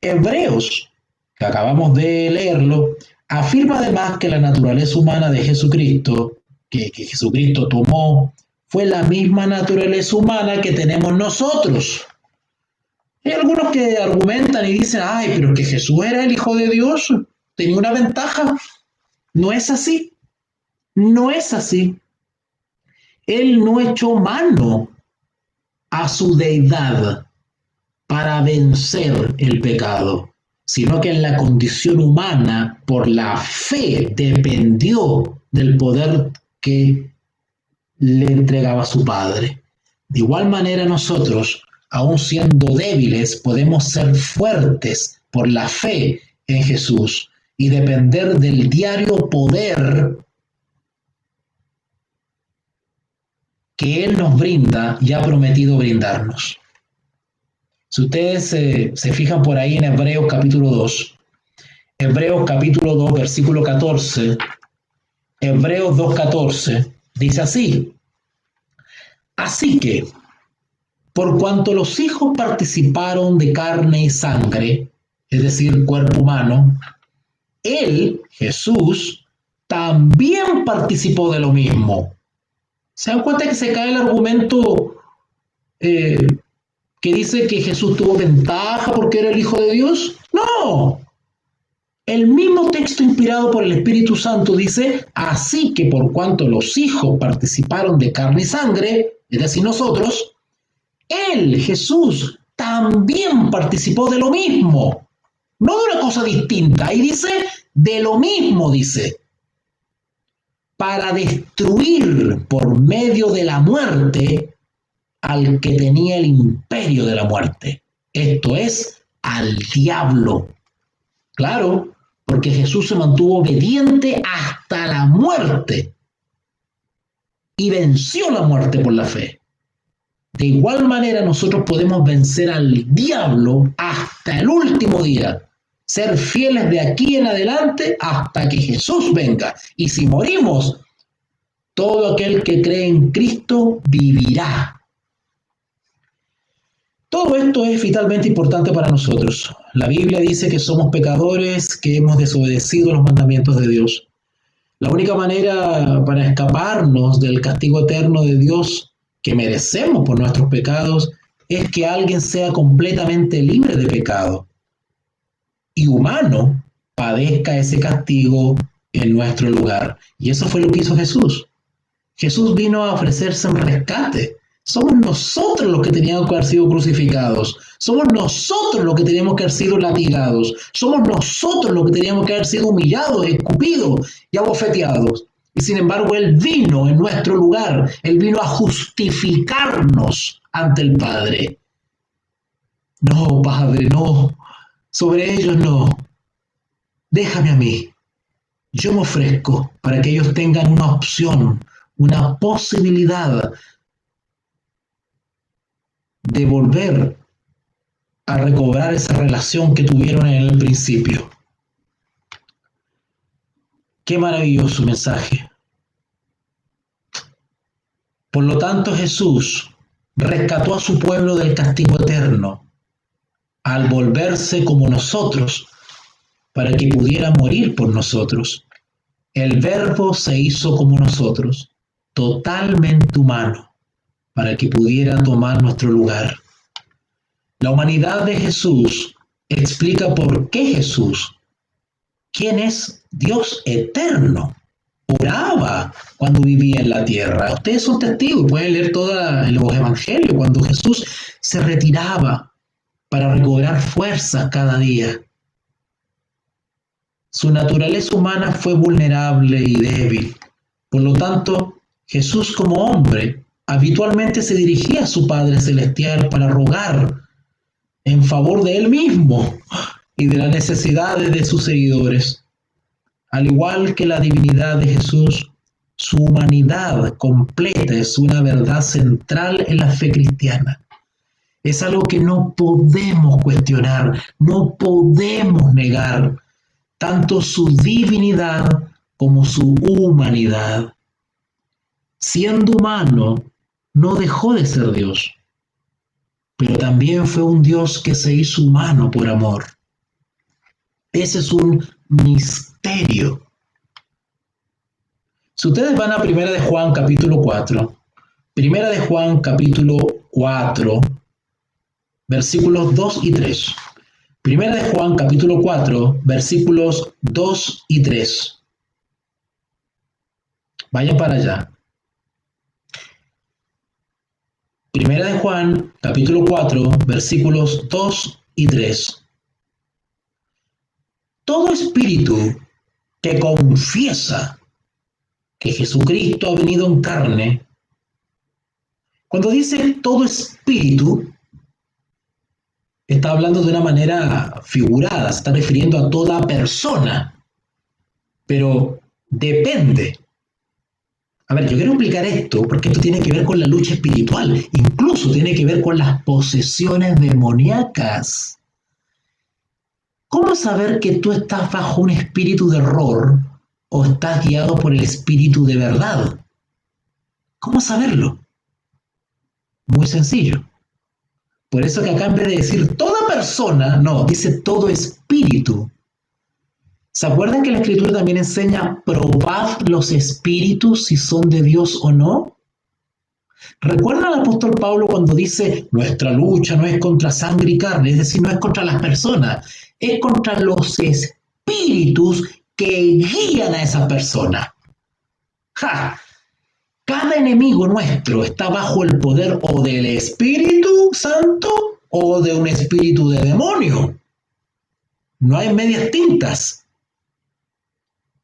A: Hebreos, que acabamos de leerlo, afirma además que la naturaleza humana de Jesucristo, que Jesucristo tomó, fue la misma naturaleza humana que tenemos nosotros. Hay algunos que argumentan y dicen, ay, pero que Jesús era el Hijo de Dios, tenía una ventaja. No es así, no es así. Él no echó mano a su deidad para vencer el pecado, sino que en la condición humana, por la fe, dependió del poder que le entregaba su Padre. De igual manera nosotros, aun siendo débiles, podemos ser fuertes por la fe en Jesús y depender del diario poder que Él nos brinda y ha prometido brindarnos. Si ustedes se fijan por ahí en Hebreos capítulo 2, Hebreos capítulo 2, versículo 14, Hebreos 2:14, dice así: así que, por cuanto los hijos participaron de carne y sangre, es decir, cuerpo humano, Él, Jesús, también participó de lo mismo. ¿Se dan cuenta que se cae el argumento que dice que Jesús tuvo ventaja porque era el Hijo de Dios? No. El mismo texto inspirado por el Espíritu Santo dice, así que por cuanto los hijos participaron de carne y sangre, es decir, nosotros, Él, Jesús, también participó de lo mismo. No de una cosa distinta. Ahí dice, de lo mismo, dice. Para destruir por medio de la muerte al que tenía el imperio de la muerte. Esto es, al diablo. Claro, porque Jesús se mantuvo obediente hasta la muerte y venció la muerte por la fe. De igual manera nosotros podemos vencer al diablo hasta el último día. Ser fieles de aquí en adelante hasta que Jesús venga. Y si morimos, todo aquel que cree en Cristo vivirá. Todo esto es vitalmente importante para nosotros. La Biblia dice que somos pecadores, que hemos desobedecido los mandamientos de Dios. La única manera para escaparnos del castigo eterno de Dios que merecemos por nuestros pecados es que alguien sea completamente libre de pecado y humano padezca ese castigo en nuestro lugar. Y eso fue lo que hizo Jesús. Jesús vino a ofrecerse en rescate. Somos nosotros los que teníamos que haber sido crucificados. Somos nosotros los que teníamos que haber sido latigados. Somos nosotros los que teníamos que haber sido humillados, escupidos y abofeteados. Y sin embargo, Él vino en nuestro lugar. Él vino a justificarnos ante el Padre. No, Padre, no. Sobre ellos no. Déjame a mí. Yo me ofrezco para que ellos tengan una opción, una posibilidad de volver a recobrar esa relación que tuvieron en el principio. Qué maravilloso mensaje. Por lo tanto, Jesús rescató a su pueblo del castigo eterno al volverse como nosotros para que pudiera morir por nosotros. El Verbo se hizo como nosotros, totalmente humano, para que pudiera tomar nuestro lugar. La humanidad de Jesús explica por qué Jesús, quien es Dios eterno, oraba cuando vivía en la tierra. Ustedes son testigos, pueden leer todos los evangelios, cuando Jesús se retiraba para recobrar fuerzas cada día. Su naturaleza humana fue vulnerable y débil. Por lo tanto, Jesús como hombre habitualmente se dirigía a su Padre Celestial para rogar en favor de él mismo y de las necesidades de sus seguidores. Al igual que la divinidad de Jesús, su humanidad completa es una verdad central en la fe cristiana. Es algo que no podemos cuestionar, no podemos negar, tanto su divinidad como su humanidad. Siendo humano, no dejó de ser Dios, pero también fue un Dios que se hizo humano por amor. Ese es un misterio. Si ustedes van a Primera de Juan capítulo 4, Primera de Juan capítulo 4, versículos 2 y 3. Primera de Juan capítulo 4, versículos 2 y 3. Vayan para allá. Primera de Juan capítulo 4, versículos 2 y 3. Todo espíritu que confiesa que Jesucristo ha venido en carne, cuando dice todo espíritu, está hablando de una manera figurada, se está refiriendo a toda persona, pero depende. A ver, yo quiero explicar esto porque esto tiene que ver con la lucha espiritual, incluso tiene que ver con las posesiones demoníacas. ¿Cómo saber que tú estás bajo un espíritu de error o estás guiado por el espíritu de verdad? ¿Cómo saberlo? Muy sencillo. Por eso que acá en vez de decir toda persona, no, dice todo espíritu. ¿Se acuerdan que la Escritura también enseña probad los espíritus si son de Dios o no? ¿Recuerdan al apóstol Pablo cuando dice nuestra lucha no es contra sangre y carne, es decir, no es contra las personas, es contra los espíritus que guían a esa persona? ¡Ja! Cada enemigo nuestro está bajo el poder o del Espíritu Santo o de un espíritu de demonio. No hay medias tintas.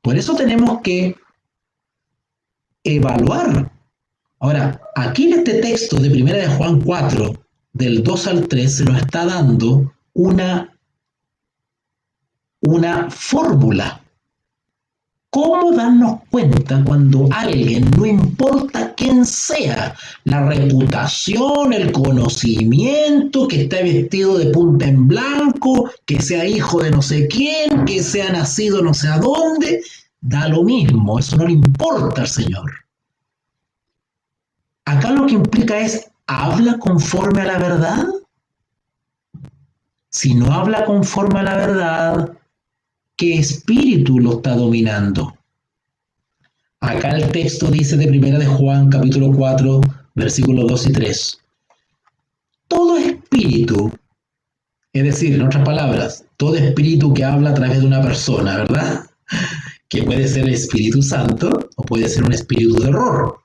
A: Por eso tenemos que evaluar. Ahora, aquí en este texto de 1 de Juan 4, del 2 al 3, se nos está dando una fórmula. ¿Cómo darnos cuenta cuando alguien, no importa quién sea, la reputación, el conocimiento, que esté vestido de punta en blanco, que sea hijo de no sé quién, que sea nacido no sé a dónde, da lo mismo, eso no le importa al Señor? Acá lo que implica es, ¿habla conforme a la verdad? Si no habla conforme a la verdad, ¿qué espíritu lo está dominando? Acá el texto dice de 1 de Juan, capítulo 4, versículos 2 y 3. Todo espíritu, es decir, en otras palabras, todo espíritu que habla a través de una persona, ¿verdad? Que puede ser el Espíritu Santo o puede ser un espíritu de error.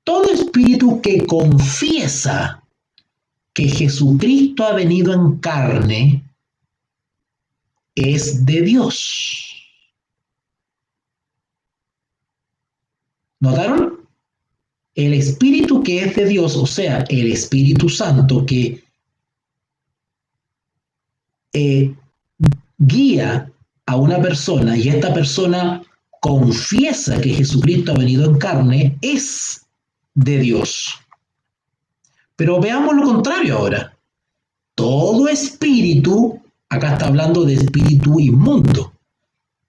A: Todo espíritu que confiesa que Jesucristo ha venido en carne es de Dios. ¿Notaron? el Espíritu que es de Dios, o sea, el Espíritu Santo que guía a una persona y esta persona confiesa que Jesucristo ha venido en carne, es de Dios. Pero veamos lo contrario ahora. Todo espíritu, acá está hablando de espíritu inmundo,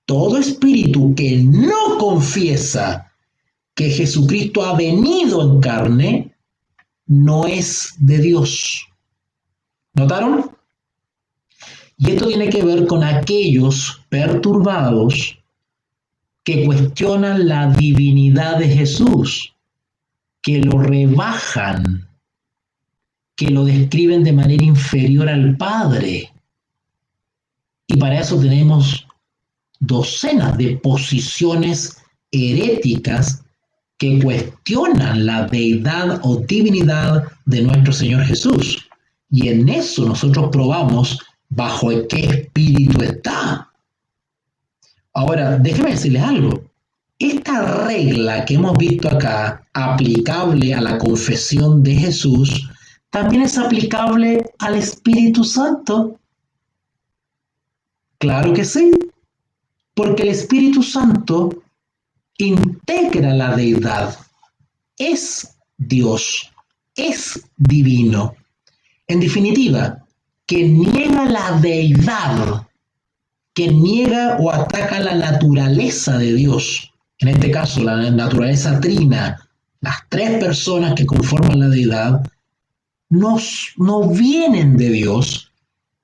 A: todo espíritu que no confiesa que Jesucristo ha venido en carne, no es de Dios. ¿Notaron? Y esto tiene que ver con aquellos perturbados que cuestionan la divinidad de Jesús, que lo rebajan, que lo describen de manera inferior al Padre. Y para eso tenemos docenas de posiciones heréticas que cuestionan la deidad o divinidad de nuestro Señor Jesús. Y en eso nosotros probamos bajo qué espíritu está. Ahora, déjenme decirles algo. Esta regla que hemos visto acá, aplicable a la confesión de Jesús, también es aplicable al Espíritu Santo. Claro que sí, porque el Espíritu Santo integra la deidad, es Dios, es divino. En definitiva, que niega la deidad, que niega o ataca la naturaleza de Dios, en este caso la naturaleza trina, las tres personas que conforman la deidad, no vienen de Dios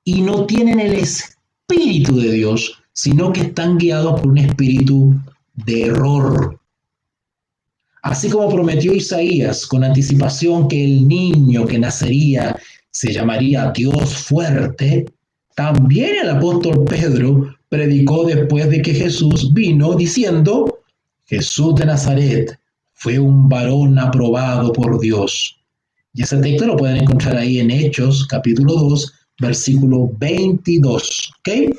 A: y no tienen el espíritu de Dios, sino que están guiados por un espíritu de error. Así como prometió Isaías con anticipación que el niño que nacería se llamaría Dios fuerte, también el apóstol Pedro predicó después de que Jesús vino diciendo: Jesús de Nazaret fue un varón aprobado por Dios. Y ese texto lo pueden encontrar ahí en Hechos, capítulo 2, versículo 22. ¿Ok?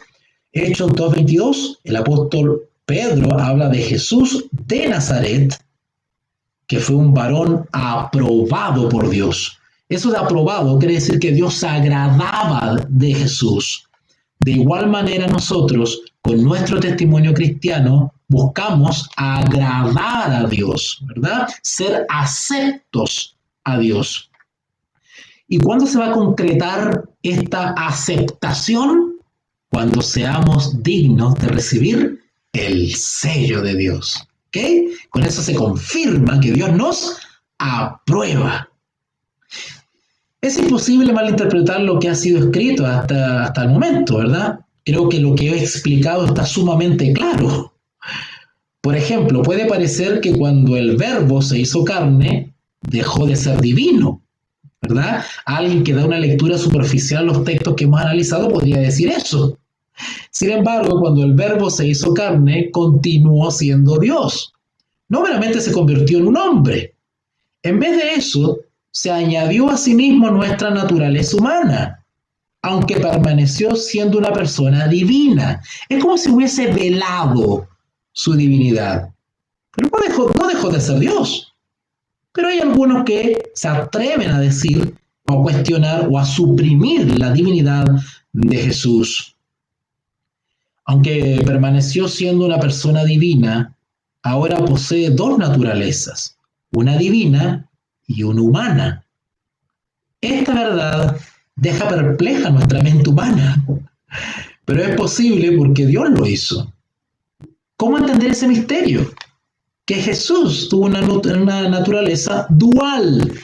A: Hechos 2:22, el apóstol Pedro habla de Jesús de Nazaret, que fue un varón aprobado por Dios. Eso de aprobado quiere decir que Dios se agradaba de Jesús. De igual manera nosotros, con nuestro testimonio cristiano, buscamos agradar a Dios, ¿verdad? Ser aceptos a Dios. ¿Y cuándo se va a concretar esta aceptación? Cuando seamos dignos de recibir el sello de Dios. ¿Ok? Con eso se confirma que Dios nos aprueba. Es imposible malinterpretar lo que ha sido escrito hasta el momento, ¿verdad? Creo que lo que he explicado está sumamente claro. Por ejemplo, puede parecer que cuando el Verbo se hizo carne, dejó de ser divino, ¿verdad? Alguien que da una lectura superficial a los textos que hemos analizado podría decir eso. Sin embargo, cuando el Verbo se hizo carne, continuó siendo Dios. No meramente se convirtió en un hombre. En vez de eso, se añadió a sí mismo nuestra naturaleza humana, aunque permaneció siendo una persona divina. Es como si hubiese velado su divinidad. Pero no dejó de ser Dios. Pero hay algunos que se atreven a decir, o a cuestionar, o a suprimir la divinidad de Jesús. Aunque permaneció siendo una persona divina, ahora posee dos naturalezas, una divina y una humana. Esta verdad deja perpleja nuestra mente humana, pero es posible porque Dios lo hizo. ¿Cómo entender ese misterio? Que Jesús tuvo una naturaleza dual.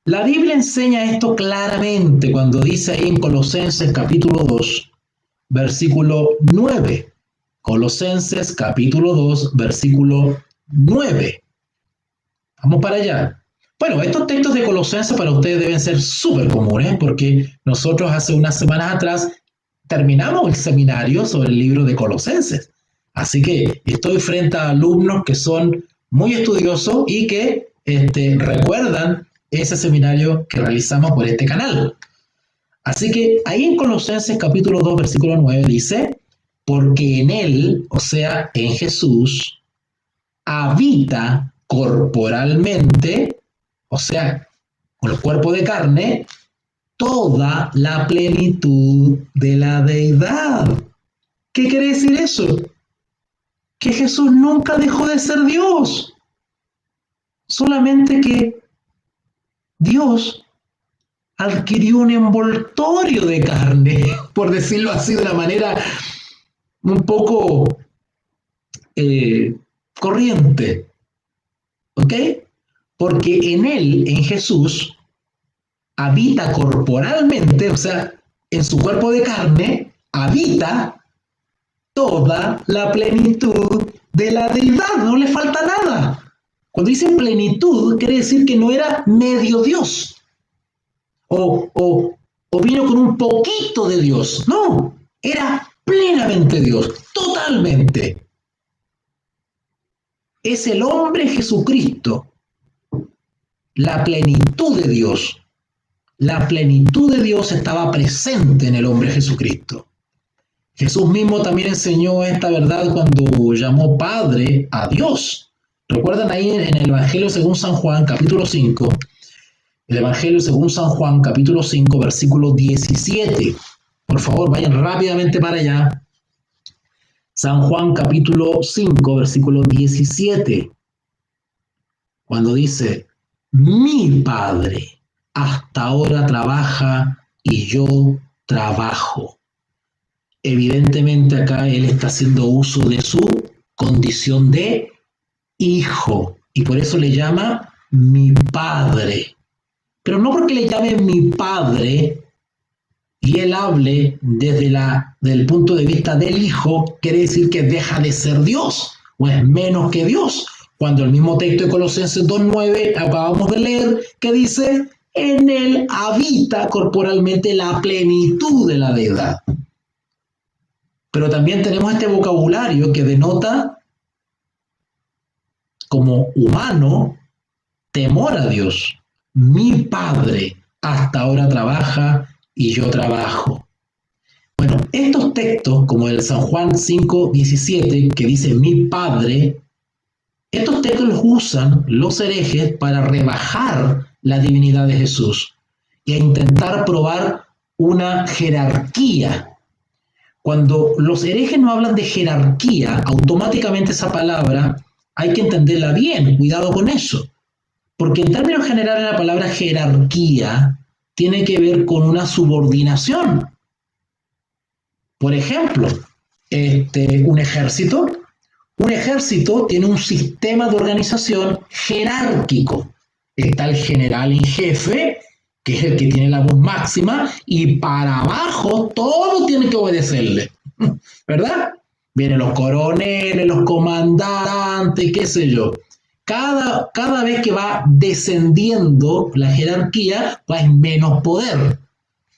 A: La Biblia enseña esto claramente cuando dice ahí en Colosenses capítulo 2, versículo 9. Colosenses capítulo 2, versículo 9. Vamos para allá. Bueno, estos textos de Colosenses para ustedes deben ser súper comunes porque nosotros hace unas semanas atrás terminamos el seminario sobre el libro de Colosenses. Así que estoy frente a alumnos que son muy estudiosos y que recuerdan ese seminario que realizamos por este canal. Así que ahí en Colosenses capítulo 2, versículo 9 dice: porque en Él, o sea, en Jesús, habita corporalmente, o sea, con el cuerpo de carne, toda la plenitud de la deidad. ¿Qué quiere decir eso? Que Jesús nunca dejó de ser Dios, solamente que Dios adquirió un envoltorio de carne, por decirlo así de una manera un poco eh, corriente, ¿ok? Porque en él, en Jesús, habita corporalmente, o sea, en su cuerpo de carne, habita toda la plenitud de la deidad, no le falta nada. Cuando dice plenitud, quiere decir que no era medio Dios, o vino con un poquito de Dios, no, era plenamente Dios, totalmente. Es el hombre Jesucristo, la plenitud de Dios. La plenitud de Dios estaba presente en el hombre Jesucristo. Jesús mismo también enseñó esta verdad cuando llamó Padre a Dios. ¿Recuerdan ahí en el Evangelio según San Juan, capítulo 5? El Evangelio según San Juan, capítulo 5, versículo 17. Por favor, vayan rápidamente para allá. San Juan, capítulo 5, versículo 17. Cuando dice, mi Padre hasta ahora trabaja y yo trabajo. Evidentemente acá él está haciendo uso de su condición de hijo y por eso le llama mi Padre. Pero no porque le llame mi Padre y él hable desde el punto de vista del hijo, quiere decir que deja de ser Dios o es menos que Dios. Cuando el mismo texto de Colosenses 2:9 acabamos de leer que dice, en él habita corporalmente la plenitud de la deidad. Pero también tenemos este vocabulario que denota como humano temor a Dios. Mi Padre hasta ahora trabaja y yo trabajo. Bueno, estos textos, como el San Juan 5:17, que dice mi Padre, estos textos los usan los herejes para rebajar la divinidad de Jesús y a intentar probar una jerarquía. Cuando los herejes no hablan de jerarquía, automáticamente esa palabra hay que entenderla bien, cuidado con eso. Porque en términos generales la palabra jerarquía tiene que ver con una subordinación. Por ejemplo, un ejército tiene un sistema de organización jerárquico. Está el general en jefe, que es el que tiene la voz máxima, y para abajo todo tiene que obedecerle, ¿verdad? Vienen los coroneles, los comandantes, qué sé yo. Cada vez que va descendiendo la jerarquía, va en menos poder.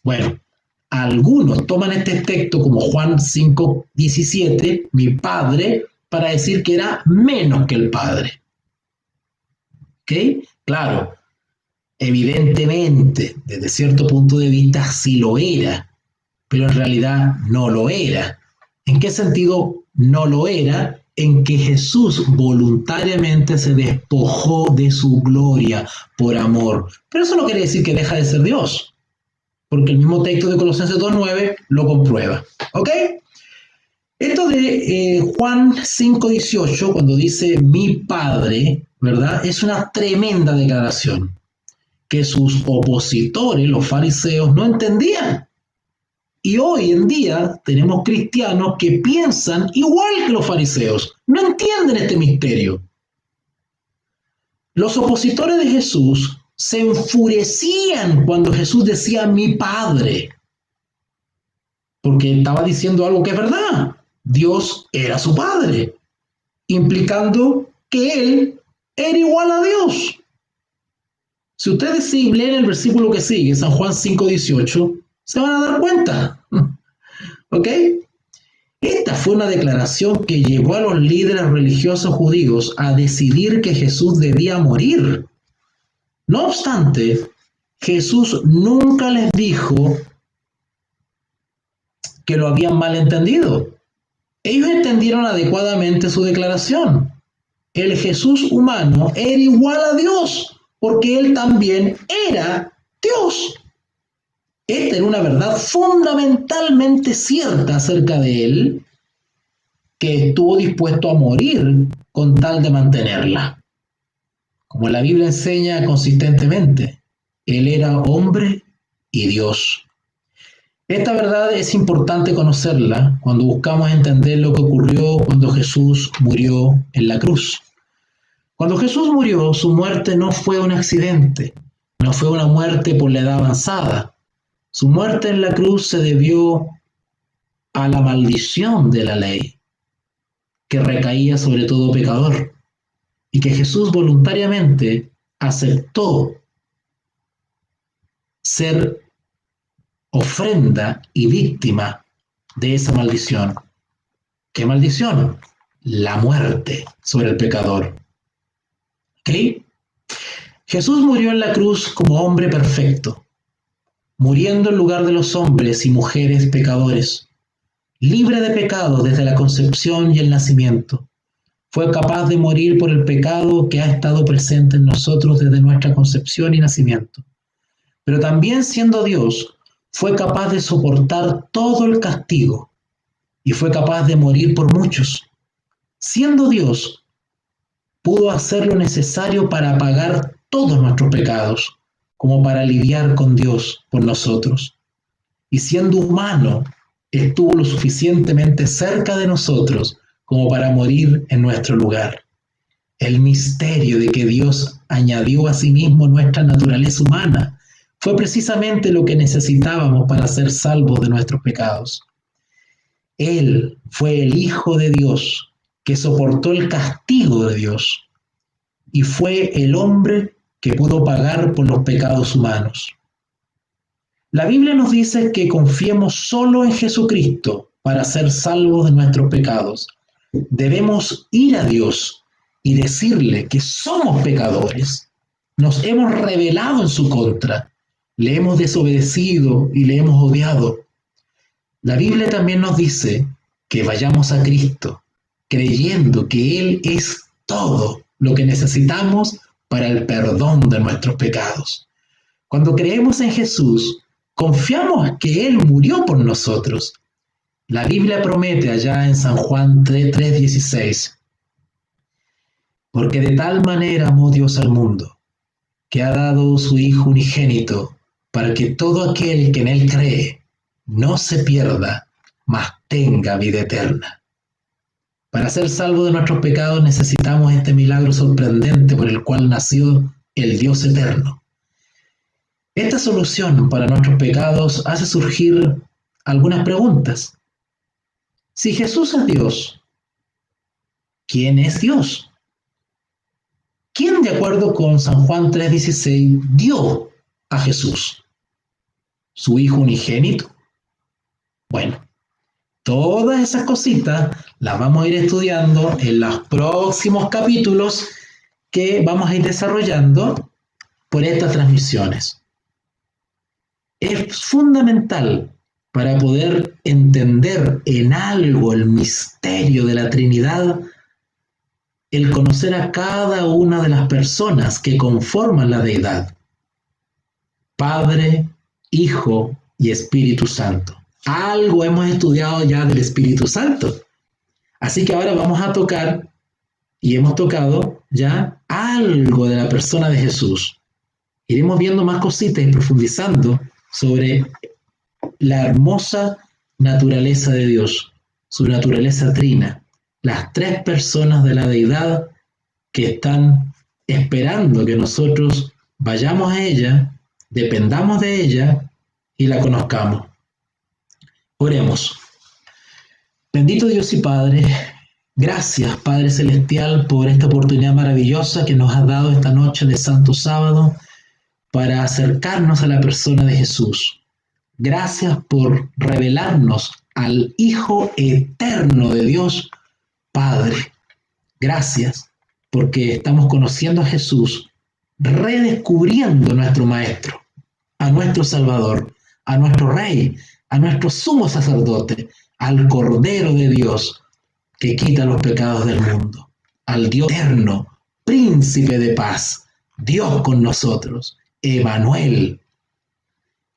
A: Bueno, algunos toman este texto como Juan 5:17, mi Padre, para decir que era menos que el Padre. ¿Ok? Claro, evidentemente, desde cierto punto de vista sí lo era, pero en realidad no lo era. ¿En qué sentido no lo era? En que Jesús voluntariamente se despojó de su gloria por amor. Pero eso no quiere decir que deja de ser Dios, porque el mismo texto de Colosenses 2:9 lo comprueba. ¿Ok? Esto de Juan 5:18, cuando dice mi Padre, ¿verdad? Es una tremenda declaración que sus opositores, los fariseos, no entendían. Y hoy en día tenemos cristianos que piensan igual que los fariseos, no entienden este misterio. Los opositores de Jesús se enfurecían cuando Jesús decía mi Padre, porque estaba diciendo algo que es verdad. Dios era su Padre, implicando que Él era igual a Dios. Si ustedes leen el versículo que sigue, San Juan 5:18, se van a dar cuenta. ¿Ok? Esta fue una declaración que llevó a los líderes religiosos judíos a decidir que Jesús debía morir. No obstante, Jesús nunca les dijo que lo habían malentendido. Ellos entendieron adecuadamente su declaración. el Jesús humano era igual a Dios, porque él también era Dios. Esta era una verdad fundamentalmente cierta acerca de él, que estuvo dispuesto a morir con tal de mantenerla. Como la Biblia enseña consistentemente, él era hombre y Dios. Esta verdad es importante conocerla cuando buscamos entender lo que ocurrió cuando Jesús murió en la cruz. Cuando Jesús murió, su muerte no fue un accidente, no fue una muerte por la edad avanzada. Su muerte en la cruz se debió a la maldición de la ley, que recaía sobre todo pecador, y que Jesús voluntariamente aceptó ser ofrenda y víctima de esa maldición. ¿Qué maldición? La muerte sobre el pecador. ¿Ok? Jesús murió en la cruz como hombre perfecto, muriendo en lugar de los hombres y mujeres pecadores, libre de pecado desde la concepción y el nacimiento. Fue capaz de morir por el pecado que ha estado presente en nosotros desde nuestra concepción y nacimiento. Pero también siendo Dios, fue capaz de soportar todo el castigo y fue capaz de morir por muchos. Siendo Dios, pudo hacer lo necesario para pagar todos nuestros pecados, como para lidiar con Dios por nosotros. Y siendo humano, estuvo lo suficientemente cerca de nosotros como para morir en nuestro lugar. El misterio de que Dios añadió a sí mismo nuestra naturaleza humana fue precisamente lo que necesitábamos para ser salvos de nuestros pecados. Él fue el Hijo de Dios que soportó el castigo de Dios y fue el hombre que pudo pagar por los pecados humanos. La Biblia nos dice que confiemos solo en Jesucristo para ser salvos de nuestros pecados. Debemos ir a Dios y decirle que somos pecadores. Nos hemos rebelado en su contra. Le hemos desobedecido y le hemos odiado. La Biblia también nos dice que vayamos a Cristo, creyendo que Él es todo lo que necesitamos para el perdón de nuestros pecados. Cuando creemos en Jesús, confiamos que Él murió por nosotros. La Biblia promete allá en San Juan 3:16, porque de tal manera amó Dios al mundo, que ha dado su Hijo unigénito, para que todo aquel que en Él cree no se pierda, mas tenga vida eterna. Para ser salvos de nuestros pecados necesitamos este milagro sorprendente por el cual nació el Dios eterno. Esta solución para nuestros pecados hace surgir algunas preguntas. Si Jesús es Dios, ¿quién es Dios? ¿Quién, de acuerdo con San Juan 3:16, dio a Jesús? ¿Su Hijo unigénito? Bueno, todas esas cositas las vamos a ir estudiando en los próximos capítulos que vamos a ir desarrollando por estas transmisiones. Es fundamental para poder entender en algo el misterio de la Trinidad, el conocer a cada una de las personas que conforman la deidad: Padre, Hijo y Espíritu Santo. Algo hemos estudiado ya del Espíritu Santo. Así que ahora vamos a tocar, y hemos tocado ya algo de la persona de Jesús. Iremos viendo más cositas y profundizando sobre la hermosa naturaleza de Dios, su naturaleza trina, las tres personas de la deidad que están esperando que nosotros vayamos a ella, dependamos de ella y la conozcamos. Oremos. Bendito Dios y Padre, gracias Padre Celestial por esta oportunidad maravillosa que nos has dado esta noche de Santo Sábado para acercarnos a la persona de Jesús. Gracias por revelarnos al Hijo eterno de Dios, Padre. Gracias porque estamos conociendo a Jesús, redescubriendo a nuestro Maestro, a nuestro Salvador, a nuestro Rey, a nuestro sumo sacerdote, al Cordero de Dios que quita los pecados del mundo. al Dios eterno, príncipe de paz, Dios con nosotros, Emanuel.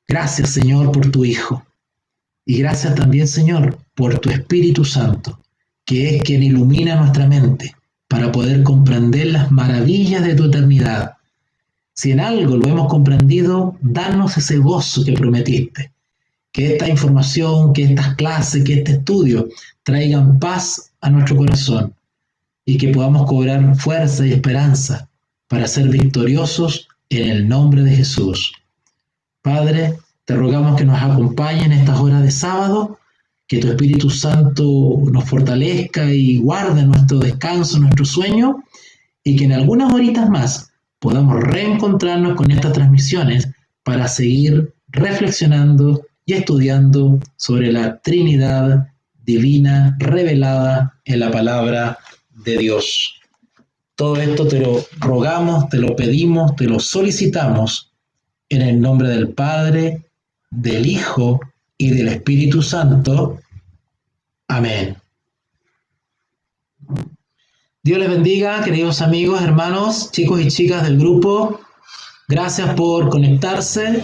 A: Gracias, Señor, por tu Hijo. Y gracias también, Señor, por tu Espíritu Santo, que es quien ilumina nuestra mente para poder comprender las maravillas de tu eternidad. Si en algo lo hemos comprendido, danos ese gozo que prometiste. Que esta información, que estas clases, que este estudio traigan paz a nuestro corazón y que podamos cobrar fuerza y esperanza para ser victoriosos en el nombre de Jesús. Padre, te rogamos que nos acompañe en estas horas de sábado, que tu Espíritu Santo nos fortalezca y guarde nuestro descanso, nuestro sueño, y que en algunas horitas más podamos reencontrarnos con estas transmisiones para seguir reflexionando y estudiando sobre la Trinidad divina revelada en la palabra de Dios. Todo esto te lo rogamos, te lo pedimos, te lo solicitamos en el nombre del Padre, del Hijo y del Espíritu Santo. Amén. Dios les bendiga, queridos amigos, hermanos, chicos y chicas del grupo. Gracias por conectarse.